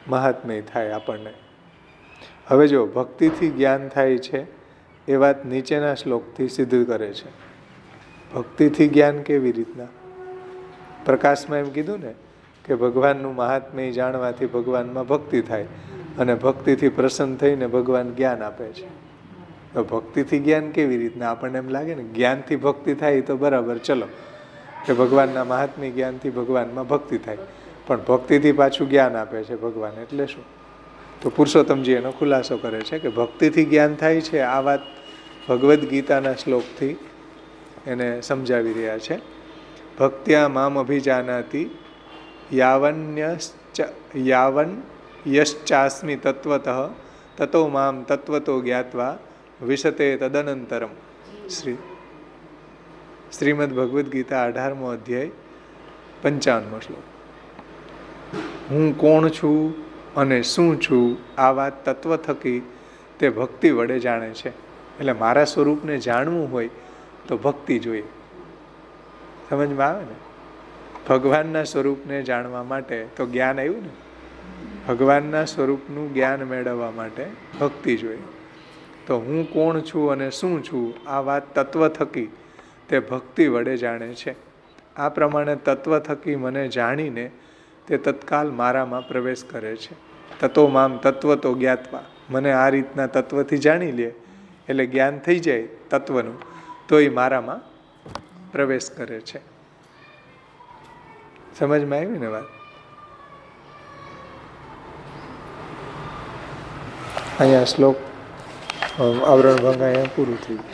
Speaker 1: મહાત્મ્ય થાય આપણને. હવે જો ભક્તિથી જ્ઞાન થાય છે એ વાત નીચેના શ્લોકથી સિદ્ધ કરે છે. ભક્તિથી જ્ઞાન કેવી રીતના? પ્રકાશમાં એમ કીધું ને કે ભગવાનનું મહાત્મ્ય જાણવાથી ભગવાનમાં ભક્તિ થાય, અને ભક્તિથી પ્રસન્ન થઈને ભગવાન જ્ઞાન આપે છે. તો ભક્તિથી જ્ઞાન કેવી રીતના? આપણને એમ લાગે ને જ્ઞાનથી ભક્તિ થાય તો બરાબર, ચલો કે ભગવાનના મહાત્મ્ય જ્ઞાનથી ભગવાનમાં ભક્તિ થાય, પણ ભક્તિથી પાછું જ્ઞાન આપે છે ભગવાન, એટલે શું? તો પુરુષોત્તમજી એનો ખુલાસો કરે છે કે ભક્તિથી જ્ઞાન થાય છે. આ વાત ભગવદ્ ગીતાના શ્લોકથી એને સમજાવી રહ્યા છે. ભક્ત્યા મામ અભિજાનાતિ યાવન યશ્ચાસ્મિ તત્વતઃ તતો મામ તત્વતો જ્ઞાત્વા વિશતે તદનંતરમ. શ્રીમદ ભગવદ્ ગીતા 18મો અધ્યાય 55મો શ્લોક. હું કોણ છું અને શું છું આ વાત તત્વ થકી તે ભક્તિ વડે જાણે છે. એટલે મારા સ્વરૂપને જાણવું હોય તો ભક્તિ જોઈએ. સમજમાં આવે ને? ભગવાનના સ્વરૂપને જાણવા માટે તો જ્ઞાન આવ્યું ને, ભગવાનના સ્વરૂપનું જ્ઞાન મેળવવા માટે ભક્તિ જોઈએ. તો હું કોણ છું અને શું છું આ વાત તત્વ થકી તે ભક્તિ વડે જાણે છે. આ પ્રમાણે તત્વ થકી મને જાણીને તે તત્કાલ મારામાં પ્રવેશ કરે છે. તતો મામ તત્વ તો જ્ઞાત્વા, મને આ રીતના તત્વથી જાણી લે એટલે જ્ઞાન થઈ જાય તત્વનું, તો એ મારામાં પ્રવેશ કરે છે. સમજમાં આવી ને વાત? અહીંયા શ્લોક આવરણ ભંગ અહીંયા પૂરું થયું.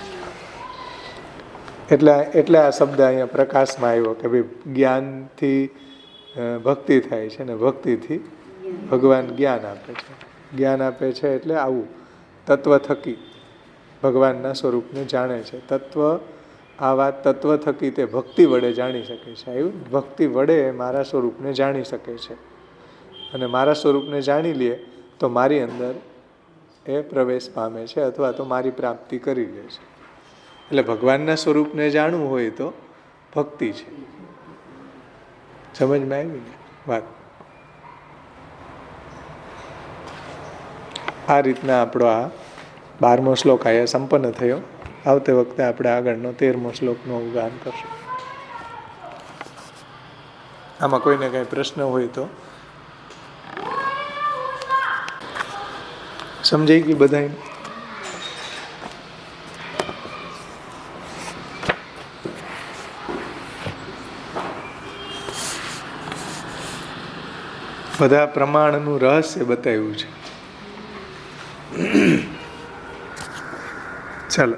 Speaker 1: એટલે આ શબ્દ અહીંયા પ્રકાશમાં આવ્યો કે ભાઈ જ્ઞાનથી ભક્તિ થાય છે ને ભક્તિથી ભગવાન જ્ઞાન આપે છે. જ્ઞાન આપે છે એટલે આવું તત્વ થકી ભગવાનના સ્વરૂપને જાણે છે. આ વાત તત્વ થકી તે ભક્તિ વડે જાણી શકે છે. આવ્યું? ભક્તિ વડે મારા સ્વરૂપને જાણી શકે છે અને મારા સ્વરૂપને જાણી લે તો મારી અંદર એ પ્રવેશ પામે છે અથવા તો મારી પ્રાપ્તિ કરી લે છે. એટલે ભગવાનના સ્વરૂપને જાણવું હોય તો ભક્તિ છે. સમજમાં આવી ને વાત? આ રીતના આપણો આ 12મો શ્લોક અહીંયા સંપન્ન થયો. આવતે વખતે આપણે આગળનો 13મો શ્લોકનું અવગાહન કરશું. આમાં કોઈને કાંઈ પ્રશ્ન હોય તો સમજાઈ ગઈ બધાને? બધા પ્રમાણનું રહસ્ય બતાવ્યું છે. ચાલો.